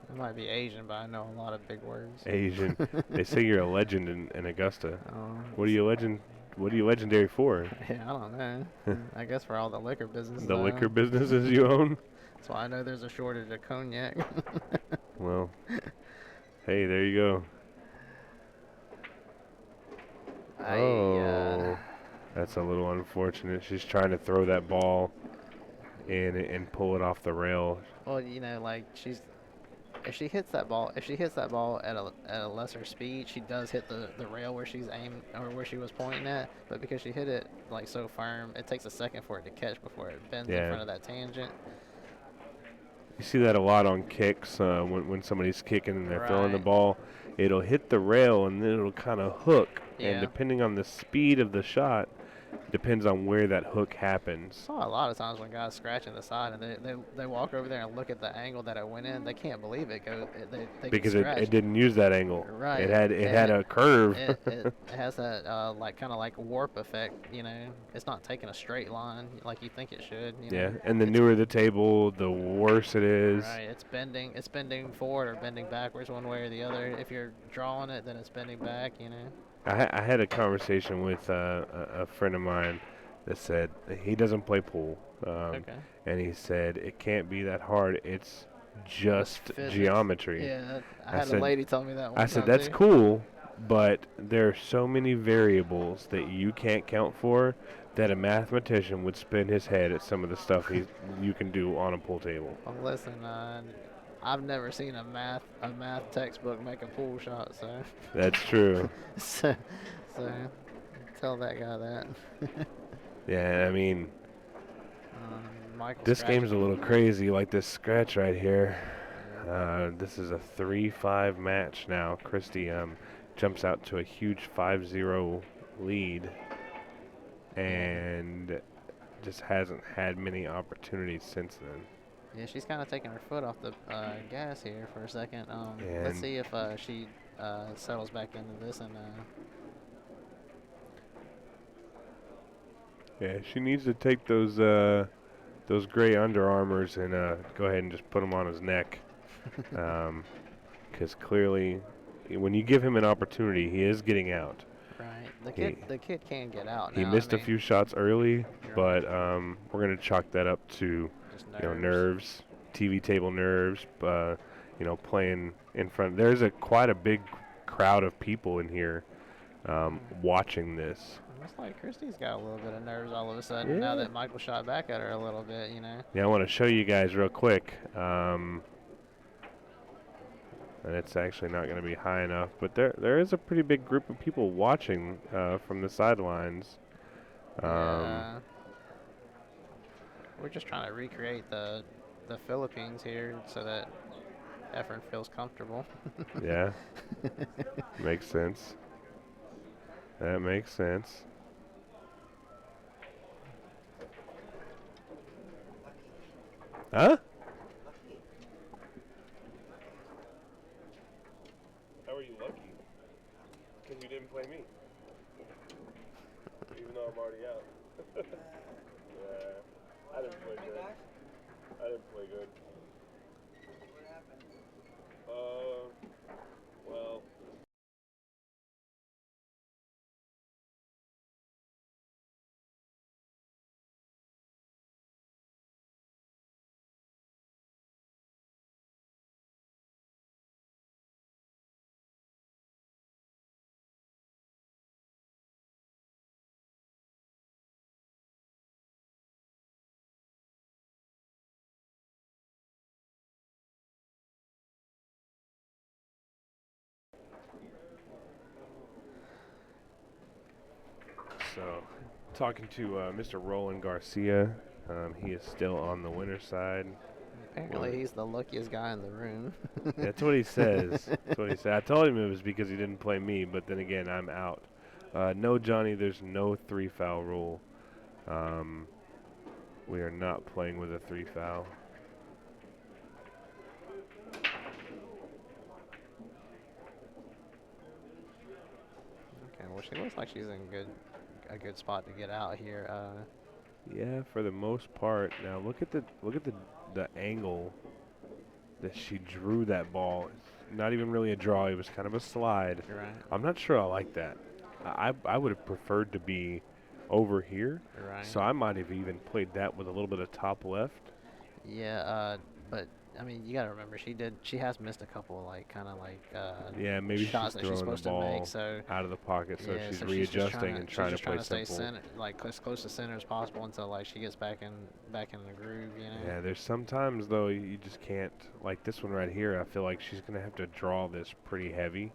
Speaker 2: I might be Asian, but I know a lot of big words.
Speaker 1: Asian. They say you're a legend in Augusta. What are you legendary for?
Speaker 2: Yeah, I don't know. I guess for all the liquor business.
Speaker 1: The liquor businesses you own?
Speaker 2: That's why I know there's a shortage of cognac.
Speaker 1: Well, hey, there you go. That's a little unfortunate. She's trying to throw that ball in and pull it off the rail.
Speaker 2: Well, you know, like if she hits that ball at a lesser speed, she does hit the rail where she's aimed or where she was pointing at. But because she hit it like so firm, it takes a second for it to catch before it bends in front of that tangent.
Speaker 1: You see that a lot on kicks when somebody's kicking and they're throwing the ball. It'll hit the rail and then it'll kind of hook. And depending on the speed of the shot, depends on where that hook happens.
Speaker 2: I saw a lot of times when guys scratching the side and they walk over there and look at the angle that it went in. They can't believe it. They get
Speaker 1: Because it,
Speaker 2: scratched.
Speaker 1: it didn't use that angle.
Speaker 2: Right.
Speaker 1: It had a curve.
Speaker 2: It has that like kind of like warp effect. It's not taking a straight line like you think it should.
Speaker 1: Yeah, and the newer the table, the worse it is.
Speaker 2: Right. It's bending forward or bending backwards one way or the other. If you're drawing it, then it's bending back.
Speaker 1: I had a conversation with a friend of mine that said he doesn't play pool.
Speaker 2: Okay.
Speaker 1: And he said it can't be that hard. It's just geometry.
Speaker 2: Yeah, I had a lady tell me that one
Speaker 1: I said
Speaker 2: time,
Speaker 1: that's
Speaker 2: too.
Speaker 1: cool, but there are so many variables that you can't count for that a mathematician would spin his head at some of the stuff you can do on a pool table.
Speaker 2: Well, listen, I've never seen a math textbook make a pool shot, so
Speaker 1: That's true.
Speaker 2: so tell that guy that.
Speaker 1: Yeah, I mean,
Speaker 2: Michael
Speaker 1: this
Speaker 2: scratching.
Speaker 1: game's a little crazy, like this scratch right here. This is a 3-5 match now. Christy jumps out to a huge 5-0 lead and just hasn't had many opportunities since then.
Speaker 2: Yeah, she's kind of taking her foot off the gas here for a second. Let's see if she settles back into this and.
Speaker 1: Yeah, she needs to take those gray Under Armours and go ahead and just put them on his neck. Because clearly, when you give him an opportunity, he is getting out.
Speaker 2: Right. The kid can get out now.
Speaker 1: He missed a few shots early, but we're going to chalk that up to nerves, TV table nerves, playing in front. There's quite a big crowd of people in here watching this.
Speaker 2: Looks like Christy's got a little bit of nerves all of a sudden now that Michael shot back at her a little bit,
Speaker 1: Yeah, I want to show you guys real quick. And it's actually not going to be high enough, but there is a pretty big group of people watching from the sidelines.
Speaker 2: We're just trying to recreate the Philippines here so that Efren feels comfortable.
Speaker 1: Yeah, makes sense. That makes sense. Huh? How are you lucky? Because you didn't play me. Even though I'm already out. Yeah, I didn't play good. I didn't play good.
Speaker 3: What happened?
Speaker 1: Well. So, talking to Mr. Roland Garcia, he is still on the winner's side.
Speaker 2: Apparently, he's the luckiest guy in the room.
Speaker 1: That's what he says. That's what he said. I told him it was because he didn't play me, but then again, I'm out. No, Johnny, there's no 3-foul rule. We are not playing with a 3-foul.
Speaker 2: Okay, well, she looks like she's in a good spot to get out here.
Speaker 1: Yeah, for the most part. Now look at the angle that she drew that ball. It's not even really a draw. It was kind of a slide.
Speaker 2: You're right.
Speaker 1: I'm not sure I like that. I would have preferred to be over here.
Speaker 2: You're right.
Speaker 1: So I might have even played that with a little bit of top left.
Speaker 2: Yeah, but I mean, you gotta remember she has missed a couple of
Speaker 1: yeah, maybe
Speaker 2: shots
Speaker 1: she's
Speaker 2: that she's
Speaker 1: throwing
Speaker 2: supposed
Speaker 1: the ball
Speaker 2: to make. So
Speaker 1: So out of the pocket, so
Speaker 2: yeah,
Speaker 1: she's
Speaker 2: so
Speaker 1: readjusting and trying to play
Speaker 2: stay
Speaker 1: simple.
Speaker 2: center, like as close to center as possible until like she gets back in the groove.
Speaker 1: Yeah, there's sometimes though you just can't, like this one right here. I feel like she's gonna have to draw this pretty heavy.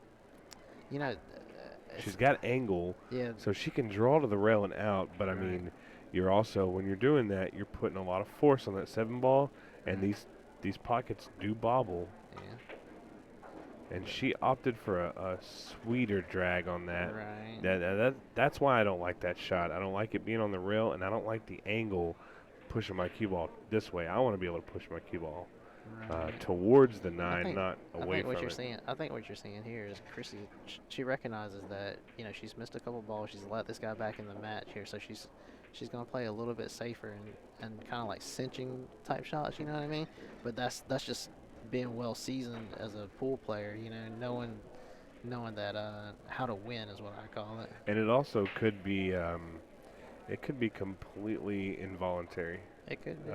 Speaker 1: She's got angle,
Speaker 2: yeah.
Speaker 1: so she can draw to the rail and out. But I mean, you're also, when you're doing that, you're putting a lot of force on that 7 ball, and these pockets do bobble.
Speaker 2: Yeah.
Speaker 1: and she opted for a sweeter drag on that.
Speaker 2: Right.
Speaker 1: That's why I don't like that shot. I don't like it being on the rail, and I don't like the angle pushing my cue ball this way. I want to be able to push my cue ball
Speaker 2: Right.
Speaker 1: towards the
Speaker 2: I
Speaker 1: 9,
Speaker 2: think
Speaker 1: not
Speaker 2: I
Speaker 1: away
Speaker 2: think what
Speaker 1: from
Speaker 2: you're
Speaker 1: it.
Speaker 2: seeing I think what you're seeing here is Chrissy. She recognizes that she's missed a couple balls. She's let this guy back in the match here, so she's gonna play a little bit safer and kind of like cinching type shots. You know what I mean? But that's just being well seasoned as a pool player. Knowing that how to win is what I call it.
Speaker 1: And it also could be completely involuntary.
Speaker 2: It could be.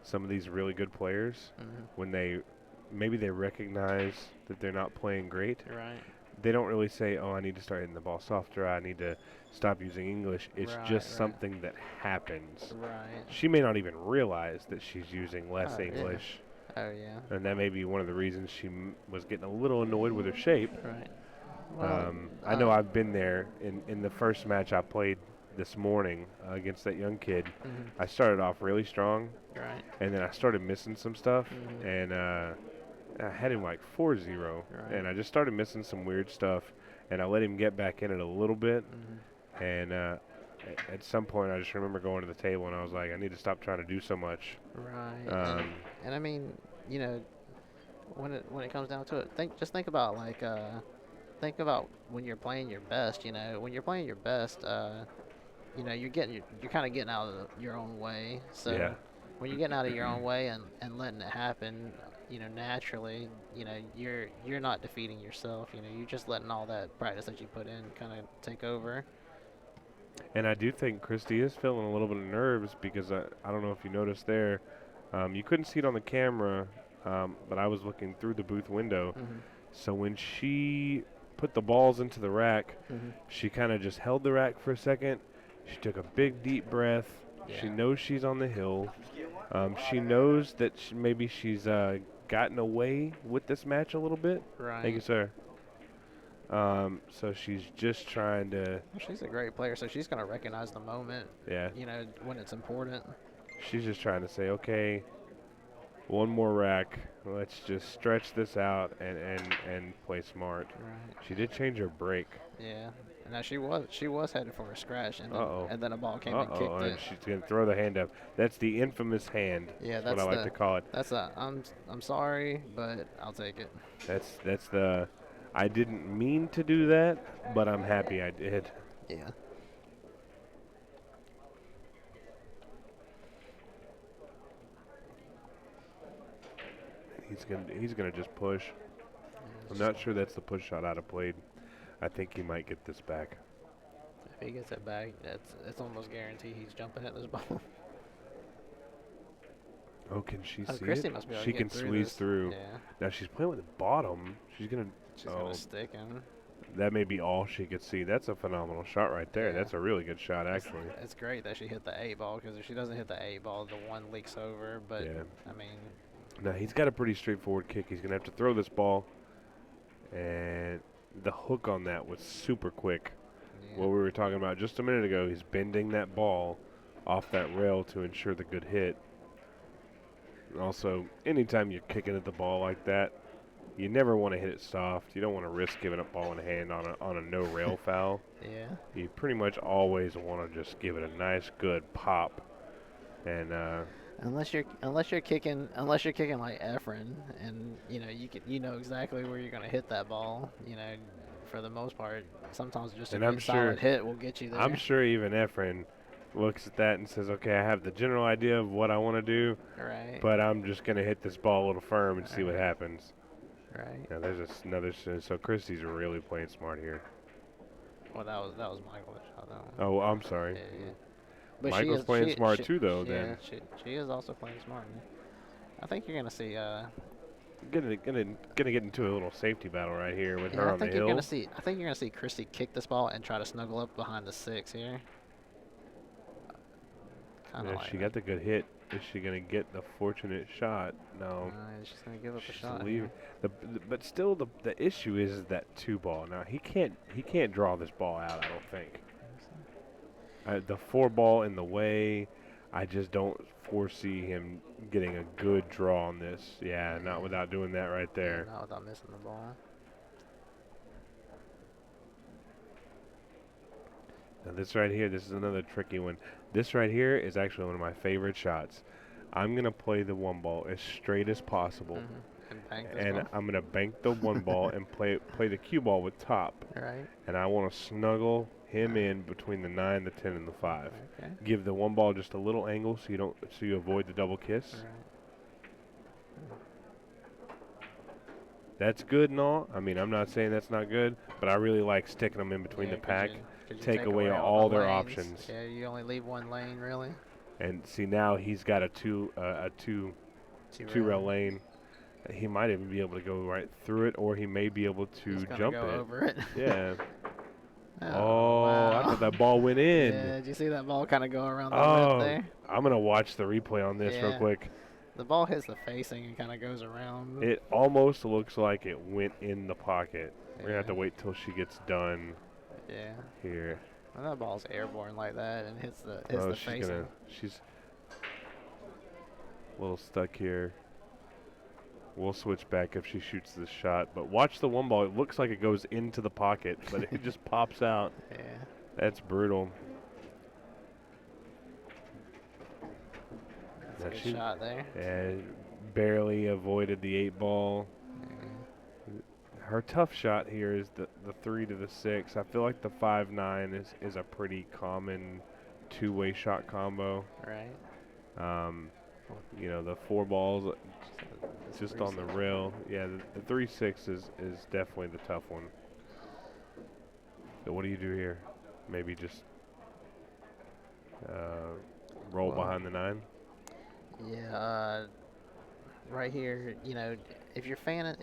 Speaker 1: Some of these really good players,
Speaker 2: Hmm.
Speaker 1: when maybe they recognize that they're not playing great,
Speaker 2: Right.
Speaker 1: they don't really say, "Oh, I need to start hitting the ball softer. I need to stop using English." It's
Speaker 2: Right.
Speaker 1: just
Speaker 2: Right.
Speaker 1: something that happens.
Speaker 2: Right.
Speaker 1: She may not even realize that she's using less
Speaker 2: Oh yeah.
Speaker 1: English,
Speaker 2: Oh yeah.
Speaker 1: and that may be one of the reasons she was getting a little annoyed with her shape.
Speaker 2: Right. Well.
Speaker 1: I know I've been there in the first match I played this morning against that young kid.
Speaker 2: Mhm.
Speaker 1: I started off really strong,
Speaker 2: Right.
Speaker 1: and then I started missing some stuff,
Speaker 2: Mhm.
Speaker 1: and I had him like 4-0,
Speaker 2: Right.
Speaker 1: and I just started missing some weird stuff, and I let him get back in it a little bit,
Speaker 2: Mhm.
Speaker 1: and at some point I just remember going to the table and I was like, I need to stop trying to do so much.
Speaker 2: Right.
Speaker 1: Um,
Speaker 2: And I mean, when it comes down to it, think about think about when you're playing your best. When you're playing your best, you're kind of getting out of your own way. So
Speaker 1: Yeah.
Speaker 2: when you're getting out of your own way and letting it happen, naturally, you're not defeating yourself. You're just letting all that practice that you put in kind of take over.
Speaker 1: And I do think Christy is feeling a little bit of nerves because I don't know if you noticed there. You couldn't see it on the camera, but I was looking through the booth window.
Speaker 2: Mhm.
Speaker 1: So when she put the balls into the rack,
Speaker 2: Mhm.
Speaker 1: she kind of just held the rack for a second. She took a big deep breath. She
Speaker 2: Yeah.
Speaker 1: knows she's on the hill. She knows that maybe she's gotten away with this match a little bit. Thank you,
Speaker 2: Right.
Speaker 1: sir. So she's just trying to,
Speaker 2: Well, she's a great player, so she's gonna recognize the moment.
Speaker 1: yeah,
Speaker 2: When it's important.
Speaker 1: she's just trying to say, okay, one more rack. Let's just stretch this out and play smart.
Speaker 2: Right.
Speaker 1: She did change her break.
Speaker 2: Yeah. Now she was headed for a scratch, and then
Speaker 1: Uh-oh.
Speaker 2: and then a ball came and
Speaker 1: Uh-oh,
Speaker 2: kicked
Speaker 1: and
Speaker 2: it.
Speaker 1: she's going to throw the hand up. That's the infamous hand.
Speaker 2: Yeah,
Speaker 1: That's what I like to call it.
Speaker 2: That's a I'm sorry, but I'll take it.
Speaker 1: That's the, I didn't mean to do that, but I'm happy I did.
Speaker 2: Yeah.
Speaker 1: He's gonna just push. I'm not sure that's the push shot I'd have played. I think he might get this back.
Speaker 2: If he gets it back, it's almost guaranteed he's jumping at this ball.
Speaker 1: Oh, can she
Speaker 2: Oh,
Speaker 1: see
Speaker 2: Christy
Speaker 1: it?
Speaker 2: must be able
Speaker 1: She
Speaker 2: to
Speaker 1: can
Speaker 2: get through
Speaker 1: squeeze
Speaker 2: this.
Speaker 1: through.
Speaker 2: Yeah.
Speaker 1: Now she's playing with the bottom. She's gonna.
Speaker 2: She's
Speaker 1: Oh,
Speaker 2: gonna stick him.
Speaker 1: that may be all she could see. That's a phenomenal shot right there.
Speaker 2: Yeah.
Speaker 1: That's a really good shot, actually.
Speaker 2: It's great that she hit the 8 ball, because if she doesn't hit the 8 ball, the one leaks over. But
Speaker 1: Yeah.
Speaker 2: I mean,
Speaker 1: Now he's got a pretty straightforward kick. He's gonna have to throw this ball, and the hook on that was super quick.
Speaker 2: yeah.
Speaker 1: What we were talking about just a minute ago, he's bending that ball off that rail to ensure the good hit. And also, anytime you're kicking at the ball like that, you never want to hit it soft. You don't want to risk giving up ball in hand on a no rail foul.
Speaker 2: Yeah.
Speaker 1: You pretty much always want to just give it a nice good pop. And
Speaker 2: Unless you're kicking like Efren, and you know exactly where you're gonna hit that ball. For the most part, sometimes just a
Speaker 1: And I'm
Speaker 2: good
Speaker 1: sure-
Speaker 2: solid hit will get you there.
Speaker 1: I'm sure even Efren looks at that and says, okay, I have the general idea of what I want to do,
Speaker 2: Right.
Speaker 1: but I'm just going to hit this ball a little firm and see what
Speaker 2: Right.
Speaker 1: happens.
Speaker 2: Right.
Speaker 1: Now there's another, so Christy's really playing smart here.
Speaker 2: Well, that was Michael's shot though.
Speaker 1: Oh, I'm sorry.
Speaker 2: Yeah, yeah. But
Speaker 1: Michael's playing smart too, though.
Speaker 2: Yeah,
Speaker 1: Then
Speaker 2: she is also playing smart. Man. I think you're gonna see.
Speaker 1: gonna get into a little safety battle right here with her
Speaker 2: I
Speaker 1: on the
Speaker 2: think you're
Speaker 1: hill.
Speaker 2: gonna see. I think you're gonna see Christy kick this ball and try to snuggle up behind the 6 here. Kind of
Speaker 1: Yeah,
Speaker 2: like
Speaker 1: she
Speaker 2: that.
Speaker 1: got the good hit. Is she gonna get the fortunate shot? No.
Speaker 2: She's gonna give up a
Speaker 1: She's
Speaker 2: shot.
Speaker 1: leaving. But still, the issue is that 2 ball. Now he can't draw this ball out. I don't think. The 4 ball in the way. I just don't foresee him getting a good draw on this. Yeah, not without doing that right there.
Speaker 2: Not without missing the ball.
Speaker 1: This right here, this is another tricky one. This right here is actually one of my favorite shots. I'm going to play the one ball as straight as possible.
Speaker 2: And bank this
Speaker 1: And
Speaker 2: ball.
Speaker 1: I'm going to bank the one ball and play the cue ball with top.
Speaker 2: Right.
Speaker 1: And I want to snuggle him in between the 9, the 10, and the 5.
Speaker 2: Okay.
Speaker 1: Give the one ball just a little angle so you avoid the double kiss.
Speaker 2: Right.
Speaker 1: That's good and all. I mean, I'm not saying that's not good, but I really like sticking them in between the pack.
Speaker 2: 'Cause you
Speaker 1: Take away all
Speaker 2: the
Speaker 1: their
Speaker 2: lanes.
Speaker 1: options.
Speaker 2: Yeah, you only leave one lane really.
Speaker 1: And see, now he's got a two rail lane. He might even be able to go right through it, or he may be able to
Speaker 2: He's gonna
Speaker 1: jump
Speaker 2: go
Speaker 1: it.
Speaker 2: over it.
Speaker 1: Yeah.
Speaker 2: Oh,
Speaker 1: I
Speaker 2: wow.
Speaker 1: thought that ball went in.
Speaker 2: Yeah, did you see that ball kind of go around the
Speaker 1: Oh,
Speaker 2: lip there?
Speaker 1: I'm gonna watch the replay on this real
Speaker 2: Yeah.
Speaker 1: quick.
Speaker 2: The ball hits the facing and kind of goes around.
Speaker 1: It almost looks like it went in the pocket. We're gonna have to
Speaker 2: Yeah.
Speaker 1: wait till she gets done
Speaker 2: Yeah.
Speaker 1: here.
Speaker 2: When that ball's airborne like that and hits the facing.
Speaker 1: She's a little stuck here. We'll switch back if she shoots this shot. But watch the one ball. It looks like it goes into the pocket, but it just pops out.
Speaker 2: Yeah.
Speaker 1: That's brutal.
Speaker 2: That's a good shot there.
Speaker 1: Yeah, barely avoided the 8 ball.
Speaker 2: Yeah.
Speaker 1: Her tough shot here is the 3 to the 6. I feel like the 5-9 is a pretty common two-way shot combo.
Speaker 2: Right.
Speaker 1: You know, the 4 balls
Speaker 2: This
Speaker 1: just on the
Speaker 2: 3-6.
Speaker 1: rail. Yeah, the 3-6 is definitely the tough one. So what do you do here? Maybe just roll
Speaker 2: Well,
Speaker 1: behind the 9?
Speaker 2: Yeah, right here, you know, if you're fanning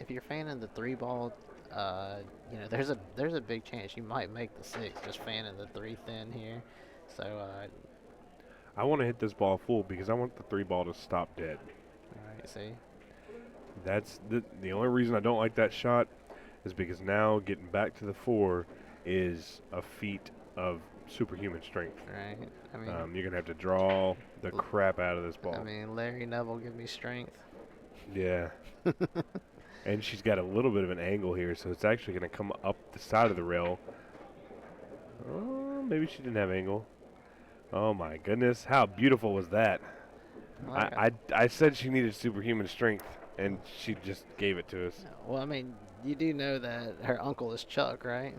Speaker 2: the 3 ball, you know, there's a big chance you might make the 6 just fanning the 3 thin here. So,
Speaker 1: I want to hit this ball full because I want the 3 ball to stop dead.
Speaker 2: all right, see,
Speaker 1: That's the only reason I don't like that shot is because now getting back to the 4 is a feat of superhuman strength.
Speaker 2: right? I mean,
Speaker 1: You're gonna have to draw the crap out of this ball.
Speaker 2: I mean, Larry Neville give me strength.
Speaker 1: Yeah. And she's got a little bit of an angle here, so it's actually gonna come up the side of the rail. Oh, maybe she didn't have angle. Oh my goodness, how beautiful was that? I said she needed superhuman strength, and she just gave it to us.
Speaker 2: Well, I mean, you do know that her uncle is Chuck, right?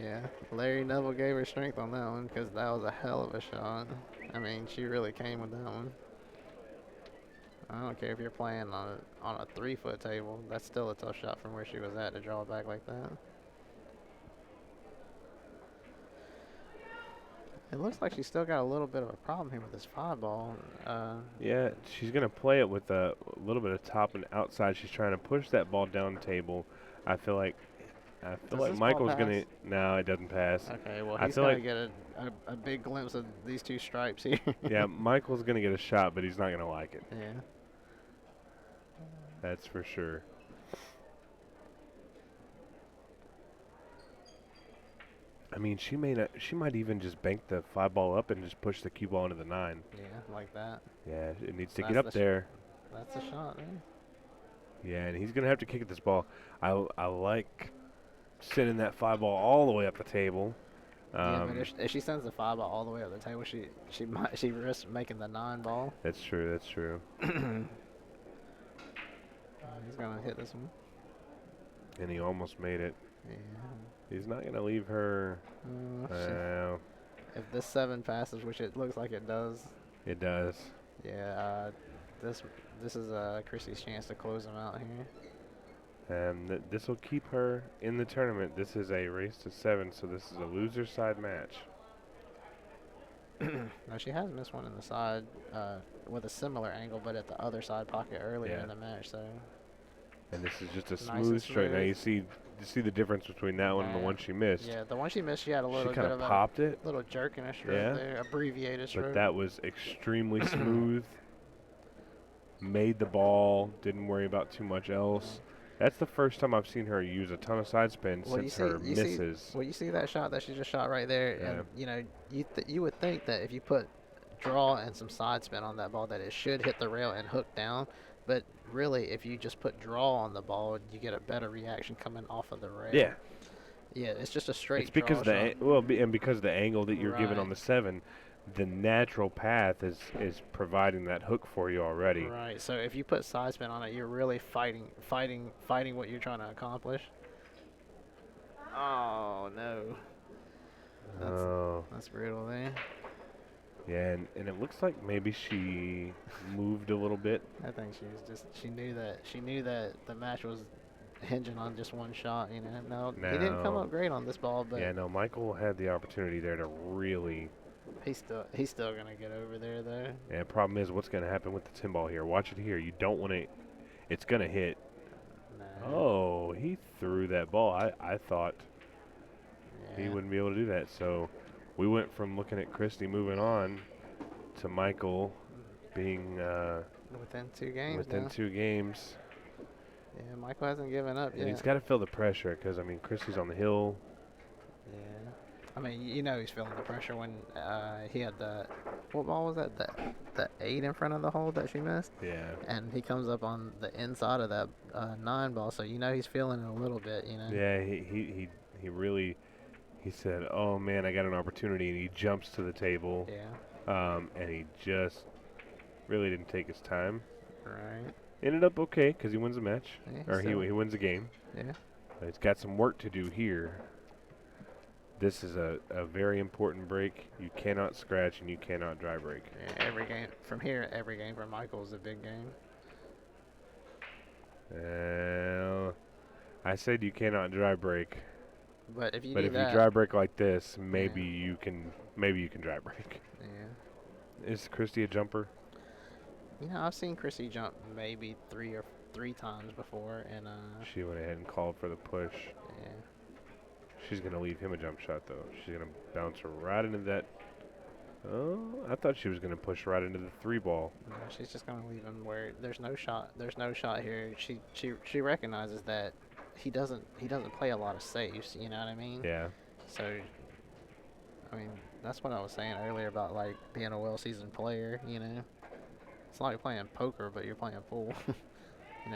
Speaker 2: Yeah, Larry Neville gave her strength on that one because that was a hell of a shot. I mean, she really came with that one. I don't care if you're playing on a 3-foot table. That's still a tough shot from where she was at to draw it back like that. It looks like she's still got a little bit of a problem here with this 5 ball.
Speaker 1: Yeah, she's going to play it with a little bit of top and outside. She's trying to push that ball down table. I feel like
Speaker 2: Does this ball
Speaker 1: Michael's going to...
Speaker 2: pass?
Speaker 1: No, it doesn't pass.
Speaker 2: Okay, well,
Speaker 1: I
Speaker 2: he's
Speaker 1: feel
Speaker 2: going
Speaker 1: like-
Speaker 2: to get a big glimpse of these 2 stripes here.
Speaker 1: Yeah, Michael's going to get a shot, but he's not going to like it.
Speaker 2: Yeah.
Speaker 1: That's for sure. I mean, she might even just bank the 5 ball up and just push the cue ball into the 9.
Speaker 2: Yeah, like that.
Speaker 1: Yeah, it needs to
Speaker 2: That's
Speaker 1: get up
Speaker 2: the
Speaker 1: there.
Speaker 2: That's a shot there.
Speaker 1: Yeah, and he's going to have to kick at this ball. I like sending that 5 ball all the way up the table.
Speaker 2: Yeah, but if she sends the 5 ball all the way up the table, she risks making the 9 ball.
Speaker 1: That's true. That's true.
Speaker 2: He's gonna hit this one.
Speaker 1: And he almost made it.
Speaker 2: Yeah.
Speaker 1: He's not going to leave her.
Speaker 2: If this 7 passes, which it looks like it does,
Speaker 1: It does.
Speaker 2: yeah. This is Christy's chance to close him out here.
Speaker 1: And this will keep her in the tournament. This is a race to 7, so this is a loser side match.
Speaker 2: Now she has missed one in the side with a similar angle, but at the other side pocket earlier
Speaker 1: Yeah.
Speaker 2: in the match. So
Speaker 1: And this is just a
Speaker 2: Nice and
Speaker 1: smooth straight. Now
Speaker 2: smooth.
Speaker 1: you see the difference between that one and the
Speaker 2: Yeah.
Speaker 1: one she missed.
Speaker 2: yeah, the one she missed, she had a
Speaker 1: She
Speaker 2: little bit
Speaker 1: kind
Speaker 2: of
Speaker 1: of popped
Speaker 2: a
Speaker 1: it,
Speaker 2: little jerk in a stroke
Speaker 1: Yeah.
Speaker 2: there, abbreviated stroke.
Speaker 1: but that was extremely smooth. Made the ball, didn't worry about too much else. That's the first time I've seen her use a ton of side spin
Speaker 2: Well,
Speaker 1: since her misses.
Speaker 2: Well, you see that shot that she just shot right there,
Speaker 1: Yeah.
Speaker 2: and you know you would think that if you put draw and some side spin on that ball, that it should hit the rail and hook down. But really, if you just put draw on the ball, you get a better reaction coming off of the rail.
Speaker 1: Yeah.
Speaker 2: Yeah, it's just a
Speaker 1: It's
Speaker 2: straight
Speaker 1: because
Speaker 2: draw shot.
Speaker 1: and because the angle that you're given on
Speaker 2: Right.
Speaker 1: the 7, the natural path is providing that hook for you already.
Speaker 2: Right. So if you put side spin on it, you're really fighting what you're trying to accomplish. Oh no. That's
Speaker 1: Oh.
Speaker 2: that's brutal there.
Speaker 1: Yeah, and it looks like maybe she moved a little bit.
Speaker 2: I think she knew that the match was hinging on just one shot. No, he didn't come
Speaker 1: Now,
Speaker 2: up great on this ball, but
Speaker 1: yeah, no, Michael had the opportunity there to really.
Speaker 2: he's still gonna get over there though.
Speaker 1: And problem is, what's going to happen with the tin ball here? Watch it here. You don't want to. It's going to hit.
Speaker 2: No.
Speaker 1: Oh, he threw that ball. I thought he
Speaker 2: Yeah.
Speaker 1: wouldn't be able to do that. So we went from looking at Christy moving on to Michael being
Speaker 2: Within 2 games
Speaker 1: within
Speaker 2: now.
Speaker 1: 2 games.
Speaker 2: Yeah, Michael hasn't given up
Speaker 1: And
Speaker 2: yet.
Speaker 1: he's got to feel the pressure because, I mean, Christy's on the hill.
Speaker 2: Yeah. I mean, he's feeling the pressure when he had what ball was that? The 8 in front of the hole that she missed?
Speaker 1: Yeah.
Speaker 2: And he comes up on the inside of that 9 ball, so he's feeling it a little bit,
Speaker 1: Yeah, he really, he said, oh, man, I got an opportunity. And he jumps to the table.
Speaker 2: Yeah.
Speaker 1: And he just really didn't take his time.
Speaker 2: Right.
Speaker 1: Ended up okay because he wins the match.
Speaker 2: Yeah,
Speaker 1: Or he wins the game.
Speaker 2: Yeah.
Speaker 1: But he's got some work to do here. This is a very important break. You cannot scratch and you cannot dry break.
Speaker 2: Yeah, every game from here, every game for Michael is a big game.
Speaker 1: I said you cannot dry break.
Speaker 2: But if you
Speaker 1: But
Speaker 2: do
Speaker 1: if
Speaker 2: that,
Speaker 1: you dry break like this,
Speaker 2: Yeah.
Speaker 1: maybe you can dry break.
Speaker 2: yeah.
Speaker 1: Is Christy a jumper?
Speaker 2: I've seen Chrissy jump maybe three times before, and
Speaker 1: She went ahead and called for the push.
Speaker 2: yeah.
Speaker 1: She's going to leave him a jump shot, though. She's going to bounce her right into that. Oh, I thought she was going to push right into the 3 ball.
Speaker 2: No, she's just gonna leave him where there's no shot. There's no shot here. She recognizes that he doesn't play a lot of safes. You know what I mean?
Speaker 1: Yeah.
Speaker 2: So, I mean, that's what I was saying earlier about like being a well-seasoned player. It's like playing poker, but you're playing pool.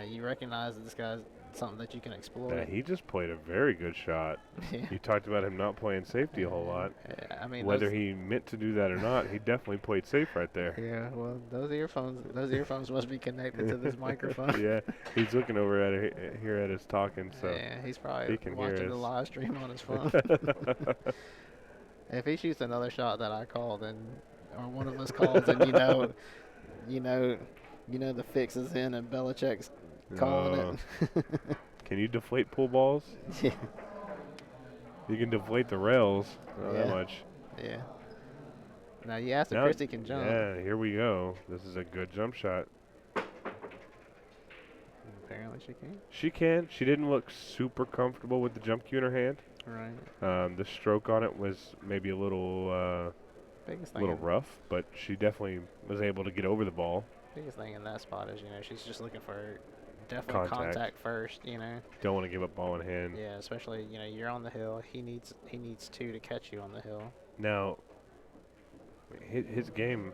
Speaker 2: You recognize that this guy's something that you can exploit.
Speaker 1: Yeah, he just played a very good shot.
Speaker 2: Yeah.
Speaker 1: You talked about him not playing safety a whole lot.
Speaker 2: Yeah, I mean,
Speaker 1: Whether he meant to do that or not, he definitely played safe right there.
Speaker 2: Yeah, well, those earphones must be connected to this microphone.
Speaker 1: Yeah, he's looking over at here at us talking, so
Speaker 2: Yeah, he's probably
Speaker 1: he can hear
Speaker 2: watching the
Speaker 1: us.
Speaker 2: live stream on his phone. If he shoots another shot that I called, or one of us calls, then you know the fix is in, and Belichick's calling it.
Speaker 1: Can you deflate pool balls?
Speaker 2: Yeah.
Speaker 1: You can deflate the rails. Not that
Speaker 2: Yeah.
Speaker 1: much.
Speaker 2: Yeah. Now you asked if
Speaker 1: Now-
Speaker 2: Christy can jump.
Speaker 1: Yeah, here we go. This is a good jump shot.
Speaker 2: Apparently she can.
Speaker 1: She can. She didn't look super comfortable with the jump cue in her hand.
Speaker 2: Right.
Speaker 1: The stroke on it was maybe a little
Speaker 2: Biggest thing.
Speaker 1: rough, but she definitely was able to get over the ball.
Speaker 2: Biggest thing in that spot is she's just looking for definitely contact first.
Speaker 1: Don't want to give up ball in hand.
Speaker 2: Yeah, especially you're on the hill. He needs 2 to catch you on the hill.
Speaker 1: Now, his game,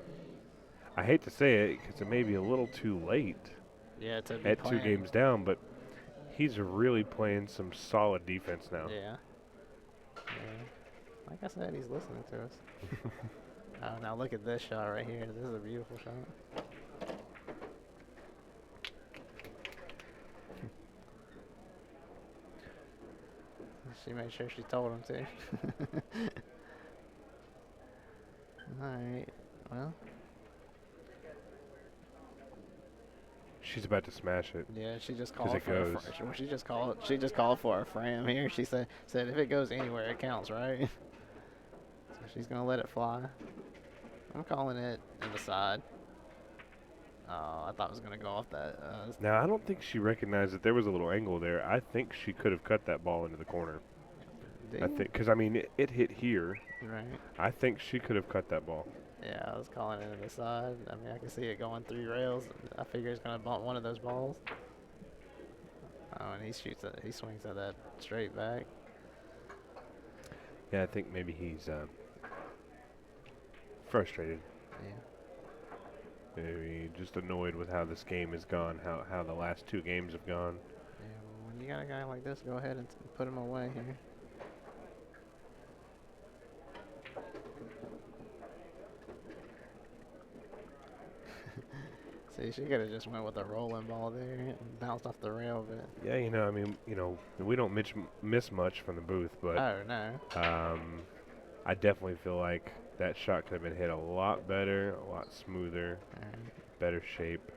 Speaker 1: I hate to say it because it may be a little too late
Speaker 2: Yeah, to be
Speaker 1: at 2
Speaker 2: playing.
Speaker 1: games down, but he's really playing some solid defense now.
Speaker 2: Yeah. Like I said, he's listening to us. Oh, now look at this shot right here. This is a beautiful shot. She made sure she told him to. Alright, well,
Speaker 1: She's about to smash it.
Speaker 2: yeah, she just
Speaker 1: 'Cause
Speaker 2: called
Speaker 1: it
Speaker 2: for a
Speaker 1: goes.
Speaker 2: she just called for a frame here. She said if it goes anywhere, it counts, right? So she's gonna let it fly. I'm calling it in the side. Oh, I thought it was gonna go off that.
Speaker 1: Now, I don't think she recognized that there was a little angle there. I think she could have cut that ball into the corner. I think, because, I mean, it hit here.
Speaker 2: Right.
Speaker 1: I think she could have cut that ball.
Speaker 2: Yeah, I was calling it to the side. I mean, I can see it going 3 rails. I figure it's gonna bump one of those balls. Oh, and he swings at that straight back.
Speaker 1: Yeah, I think maybe he's frustrated.
Speaker 2: Yeah.
Speaker 1: Maybe just annoyed with how this game has gone, how the last 2 games have gone.
Speaker 2: Yeah, well, when you got a guy like this, go ahead and put him away here. See, she could have just went with a rolling ball there and bounced off the rail, but
Speaker 1: Yeah, I mean, we don't miss much from the booth, but
Speaker 2: oh no.
Speaker 1: I definitely feel like that shot could have been hit a lot better, a lot smoother, better shape.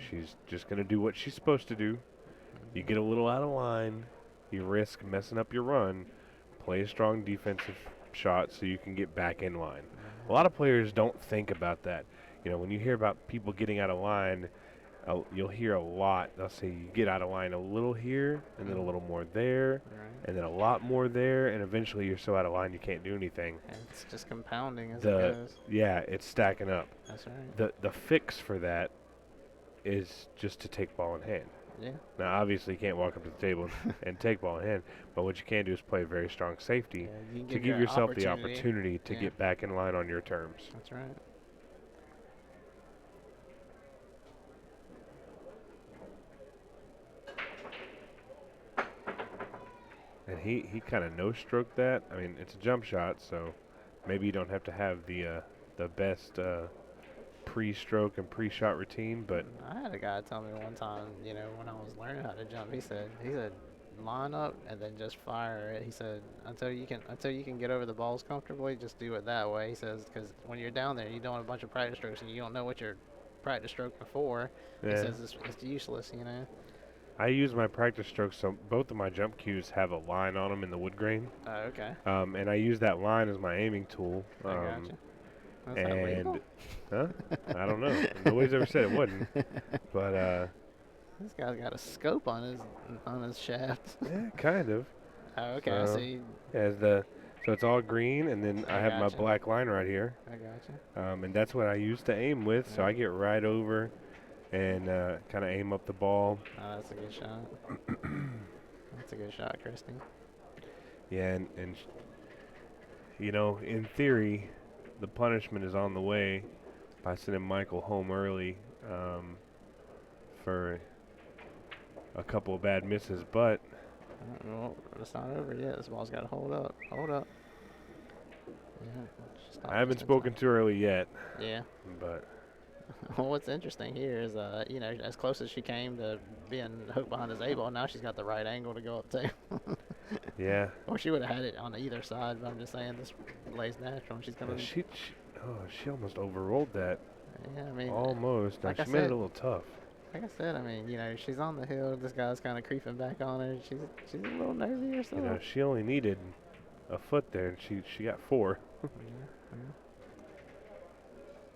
Speaker 1: She's just going to do what she's supposed to do. You get a little out of line, you risk messing up your run, play a strong defensive shot so you can get back in line. A lot of players don't think about that. When you hear about people getting out of line, you'll hear a lot. They'll say you get out of line a little here, and then a little more there, and then a lot more there, and eventually you're so out of line you can't do anything.
Speaker 2: And it's just compounding as it goes.
Speaker 1: Yeah, it's stacking up.
Speaker 2: That's right.
Speaker 1: The fix for that is just to take ball in hand.
Speaker 2: Yeah.
Speaker 1: Now, obviously, you can't walk up to the table and take ball in hand, but what you can do is play very strong safety to give yourself the opportunity to get back in line on your terms.
Speaker 2: That's right.
Speaker 1: And he kind of no-stroked that. I mean, it's a jump shot, so maybe you don't have to have the best pre-stroke and pre-shot routine, but
Speaker 2: I had a guy tell me one time, when I was learning how to jump, he said line up and then just fire it. He said until you can get over the balls comfortably, just do it that way. He says because when you're down there, you're doing a bunch of practice strokes and you don't know what your practice stroke before.
Speaker 1: yeah.
Speaker 2: He says it's useless,
Speaker 1: I use my practice strokes, so both of my jump cues have a line on them in the wood grain.
Speaker 2: Oh, okay.
Speaker 1: And I use that line as my aiming tool.
Speaker 2: I gotcha. That's
Speaker 1: And
Speaker 2: illegal?
Speaker 1: huh? I don't know. Nobody's ever said it wouldn't. But
Speaker 2: this guy's got a scope on his shaft.
Speaker 1: yeah, kind of.
Speaker 2: Oh, okay. I see.
Speaker 1: So it's all green, and then I have my
Speaker 2: gotcha.
Speaker 1: black line right here.
Speaker 2: I gotcha.
Speaker 1: And that's what I use to aim with. So I get right over and kind of aim up the ball.
Speaker 2: Oh, that's a good shot. That's a good shot, Christy.
Speaker 1: Yeah, and in theory, the punishment is on the way by sending Michael home early for a couple of bad misses, but
Speaker 2: Well, it's not over yet. This ball's got to hold up. Hold up. Yeah.
Speaker 1: I haven't spoken too early yet.
Speaker 2: Yeah.
Speaker 1: But
Speaker 2: Well, what's interesting here is, as close as she came to being hooked behind his A ball, now she's got the right angle to go up to.
Speaker 1: yeah.
Speaker 2: Or she would have had it on either side, but I'm just saying this lays natural. And she's coming.
Speaker 1: She almost overrolled that.
Speaker 2: Yeah, I mean.
Speaker 1: Almost.
Speaker 2: Like
Speaker 1: She
Speaker 2: I
Speaker 1: made it
Speaker 2: said,
Speaker 1: a little tough.
Speaker 2: Like I said, I mean, she's on the hill. This guy's kind of creeping back on her. She's a little nervy herself.
Speaker 1: She only needed a foot there, and she got 4.
Speaker 2: Yeah.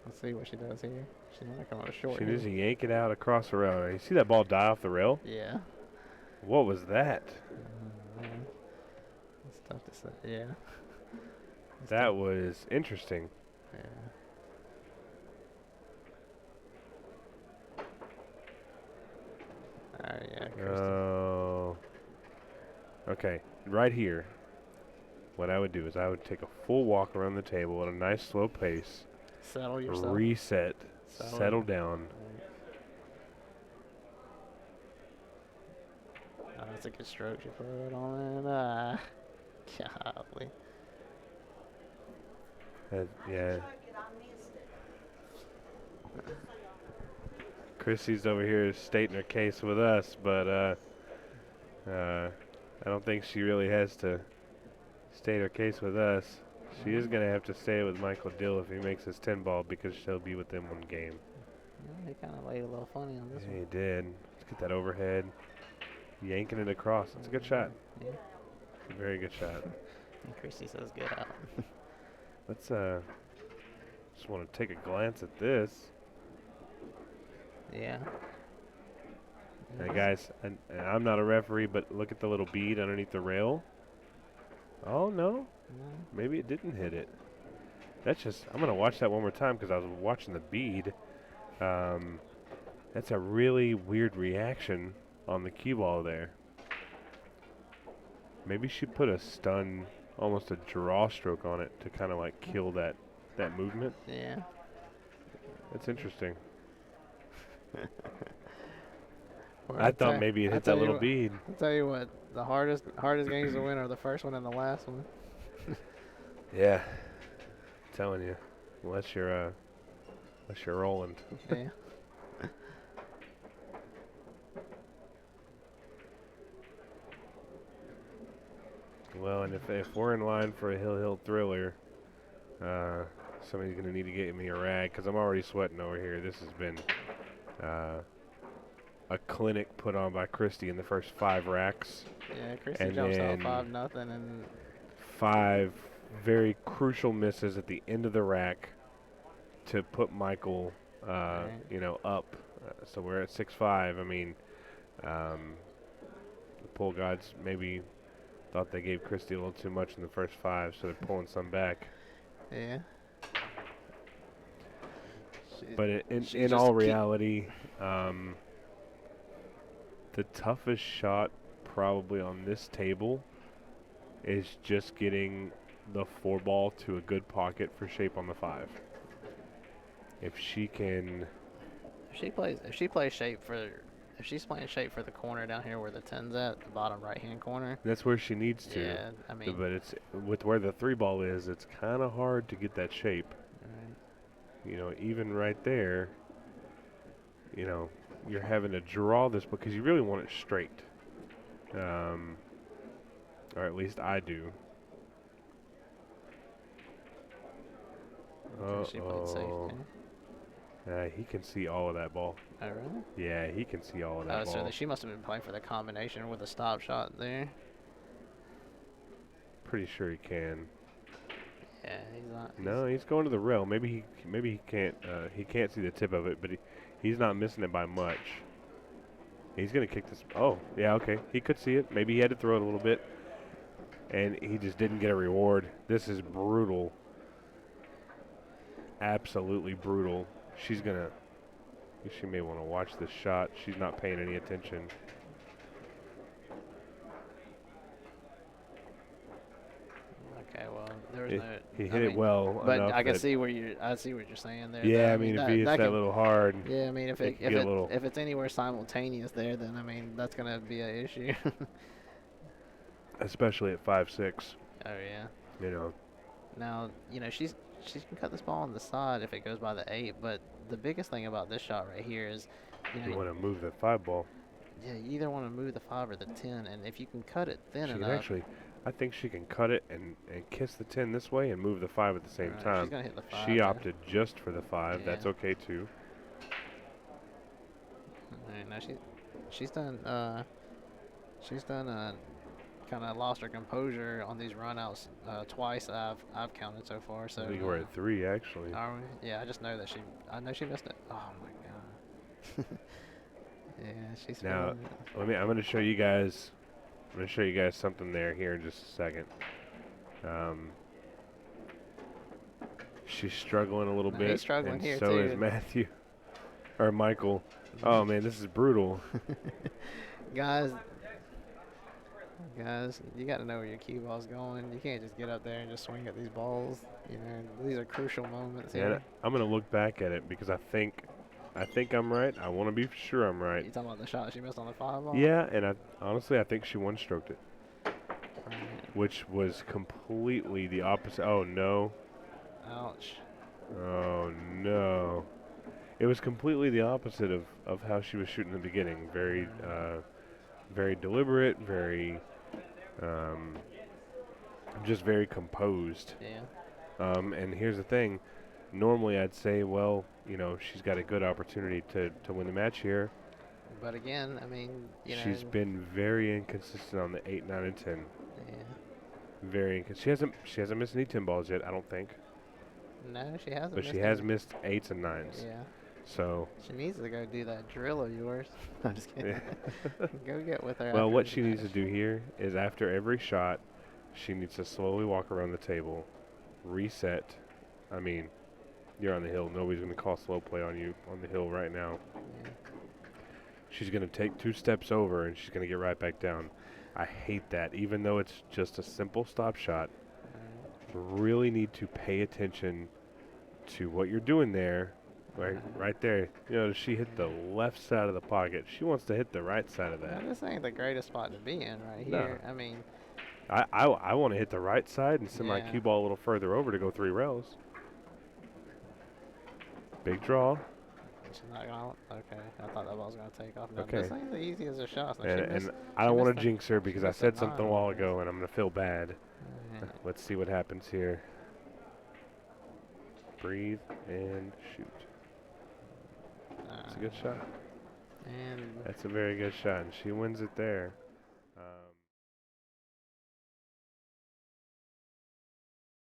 Speaker 2: Let's see what she does here. She's gonna come up short.
Speaker 1: She
Speaker 2: here.
Speaker 1: needs to yank it out across the rail. You see that ball die off the rail?
Speaker 2: Yeah.
Speaker 1: What was that?
Speaker 2: Man. It's tough to say. Yeah.
Speaker 1: That was interesting.
Speaker 2: Yeah. Oh yeah. Christy.
Speaker 1: Oh. Okay, right here. What I would do is I would take a full walk around the table at a nice slow pace.
Speaker 2: Settle yourself.
Speaker 1: Reset. Settle down.
Speaker 2: Oh, that's a good stroke you put on it. Golly.
Speaker 1: Yeah. Christy's over here stating her case with us, but I don't think she really has to state her case with us. She is going to have to stay with Michael Dill if he makes his 10 ball because she'll be with them one game.
Speaker 2: Yeah, he kind of laid a little funny on this
Speaker 1: Yeah,
Speaker 2: one.
Speaker 1: he did. Let's get that overhead. Yanking it across. It's a good shot.
Speaker 2: Yeah.
Speaker 1: Very good shot.
Speaker 2: And Christy says get out.
Speaker 1: Let's just want to take a glance at this.
Speaker 2: Yeah.
Speaker 1: Hey guys, and I'm not a referee, but look at the little bead underneath the rail. Oh no,
Speaker 2: No.
Speaker 1: maybe it didn't hit it. That's just, I'm gonna watch that one more time because I was watching the bead. That's a really weird reaction on the cue ball there. Maybe she put a stun, almost a draw stroke on it to kind of like kill that movement.
Speaker 2: Yeah.
Speaker 1: That's interesting.
Speaker 2: Well,
Speaker 1: I thought maybe it hit that little bead.
Speaker 2: I'll tell you what, the hardest games to win are the first one and the last one.
Speaker 1: Yeah, telling you, unless you're rolling.
Speaker 2: Yeah.
Speaker 1: Well, and if we're in line for a Hill thriller, somebody's gonna need to get me a rag because I'm already sweating over here. This has been a clinic put on by Christy in the first 5 racks.
Speaker 2: Yeah, Christy
Speaker 1: and
Speaker 2: jumps out
Speaker 1: then
Speaker 2: 5-0 and
Speaker 1: 5 very crucial misses at the end of the rack to put Michael,
Speaker 2: right.
Speaker 1: up. So we're at 6-5. I mean, the pool gods maybe thought they gave Christy a little too much in the first 5, so they're pulling some back.
Speaker 2: Yeah.
Speaker 1: But in all reality, the toughest shot probably on this table is just getting the 4 ball to a good pocket for shape on the 5. If she can,
Speaker 2: if she's playing shape for the corner down here where the 10's at, the bottom right hand corner.
Speaker 1: that's where she needs to.
Speaker 2: Yeah, I mean,
Speaker 1: But it's with where the 3 ball is, it's kind of hard to get that shape.
Speaker 2: right.
Speaker 1: Even right there, you're having to draw this because you really want it straight. Or at least I do.
Speaker 2: She played safe there.
Speaker 1: He can see all of that ball.
Speaker 2: Oh, really?
Speaker 1: Yeah, he can see all of that
Speaker 2: Oh,
Speaker 1: ball.
Speaker 2: so she must have been playing for the combination with a stop shot there.
Speaker 1: Pretty sure he can.
Speaker 2: Yeah, he's not.
Speaker 1: No, he's going to the rail. Maybe he can't. He can't see the tip of it, but he's not missing it by much. He's gonna kick this. Oh, yeah, okay. He could see it. Maybe he had to throw it a little bit, and he just didn't get a reward. This is brutal. Absolutely brutal. She may want to watch this shot. She's not paying any attention.
Speaker 2: Okay, well, there was
Speaker 1: He hit it well,
Speaker 2: but
Speaker 1: enough
Speaker 2: I can
Speaker 1: that-
Speaker 2: see what you're saying there.
Speaker 1: Yeah,
Speaker 2: though.
Speaker 1: I mean, if he hits that little hard,
Speaker 2: Yeah, I mean, if
Speaker 1: it can get a little-
Speaker 2: if it's anywhere simultaneous there, then I mean that's gonna be an issue.
Speaker 1: especially at 5'6".
Speaker 2: Oh yeah. Now she can cut this ball on the side if it goes by the 8, but the biggest thing about this shot right here is
Speaker 1: you want to move that 5 ball.
Speaker 2: Yeah, you either want to move the 5 or the 10, and if you can cut it thin
Speaker 1: She can
Speaker 2: enough.
Speaker 1: actually, I think she can cut it and kiss the 10 this way and move the 5 at the same
Speaker 2: Right,
Speaker 1: time.
Speaker 2: she's gonna hit the 5
Speaker 1: She
Speaker 2: there.
Speaker 1: opted just for the 5.
Speaker 2: Yeah.
Speaker 1: That's okay too.
Speaker 2: Alright, now she's done kind of lost her composure on these runouts twice. I've counted so far. So
Speaker 1: I think we're at 3 actually.
Speaker 2: are we? Yeah, I just know that I know she missed it. Oh my god. Yeah, she's
Speaker 1: Now,
Speaker 2: feeling it.
Speaker 1: I'm going to show you guys. I'm going to show you guys something here in just a second. She's struggling a little
Speaker 2: No,
Speaker 1: bit.
Speaker 2: he's struggling
Speaker 1: and
Speaker 2: here,
Speaker 1: so is
Speaker 2: too.
Speaker 1: Matthew. Or Michael. Oh man, this is brutal.
Speaker 2: Guys, you got to know where your cue ball's going. You can't just get up there and just swing at these balls. These are crucial moments
Speaker 1: And
Speaker 2: here.
Speaker 1: I'm going to look back at it because I think I'm right. I want to be sure I'm right.
Speaker 2: You talking about the shot she missed on the 5 ball?
Speaker 1: Yeah, and honestly I think she one-stroked it,
Speaker 2: Right.
Speaker 1: which was completely the opposite. Oh no.
Speaker 2: Ouch.
Speaker 1: Oh no. It was completely the opposite of how she was shooting in the beginning. Very very deliberate, very just very composed.
Speaker 2: Yeah.
Speaker 1: And here's the thing. Normally I'd say, well, she's got a good opportunity to win the match here.
Speaker 2: But again, I mean,
Speaker 1: She's been very inconsistent on the 8, 9, and 10.
Speaker 2: Yeah.
Speaker 1: Very inconsistent. She hasn't missed any 10 balls yet, I don't think.
Speaker 2: No, she hasn't.
Speaker 1: But she has missed 8s and 9s.
Speaker 2: Yeah.
Speaker 1: So.
Speaker 2: She needs to go do that drill of yours. I'm just kidding. Go get with her.
Speaker 1: Well,
Speaker 2: after
Speaker 1: what
Speaker 2: the
Speaker 1: she needs to
Speaker 2: match.
Speaker 1: do here is after every shot, she needs to slowly walk around the table, reset. I mean, you're on the hill. Nobody's going to call slow play on you on the hill right now.
Speaker 2: Yeah.
Speaker 1: She's going to take 2 steps over, and she's going to get right back down. I hate that. Even though it's just a simple stop shot,
Speaker 2: Alright.
Speaker 1: really need to pay attention to what you're doing there Right there. You know, she hit the left side of the pocket. She wants to hit the right side of that.
Speaker 2: Now, this ain't the greatest spot to be in right
Speaker 1: No.
Speaker 2: here. I mean,
Speaker 1: I want to hit the right side and send my
Speaker 2: yeah.
Speaker 1: cue ball a little further over to go 3 rails. Big draw.
Speaker 2: She's not gonna. Okay, I thought that ball was gonna take off. No,
Speaker 1: Okay.
Speaker 2: this ain't the easiest of shots. No,
Speaker 1: And I don't want to jinx her because I
Speaker 2: missed a
Speaker 1: said something a
Speaker 2: nine
Speaker 1: while
Speaker 2: on this.
Speaker 1: ago and I'm going to feel bad.
Speaker 2: Alright.
Speaker 1: Let's see what happens here. Breathe and shoot. That's a good shot.
Speaker 2: And
Speaker 1: That's a very good shot, and she wins it there.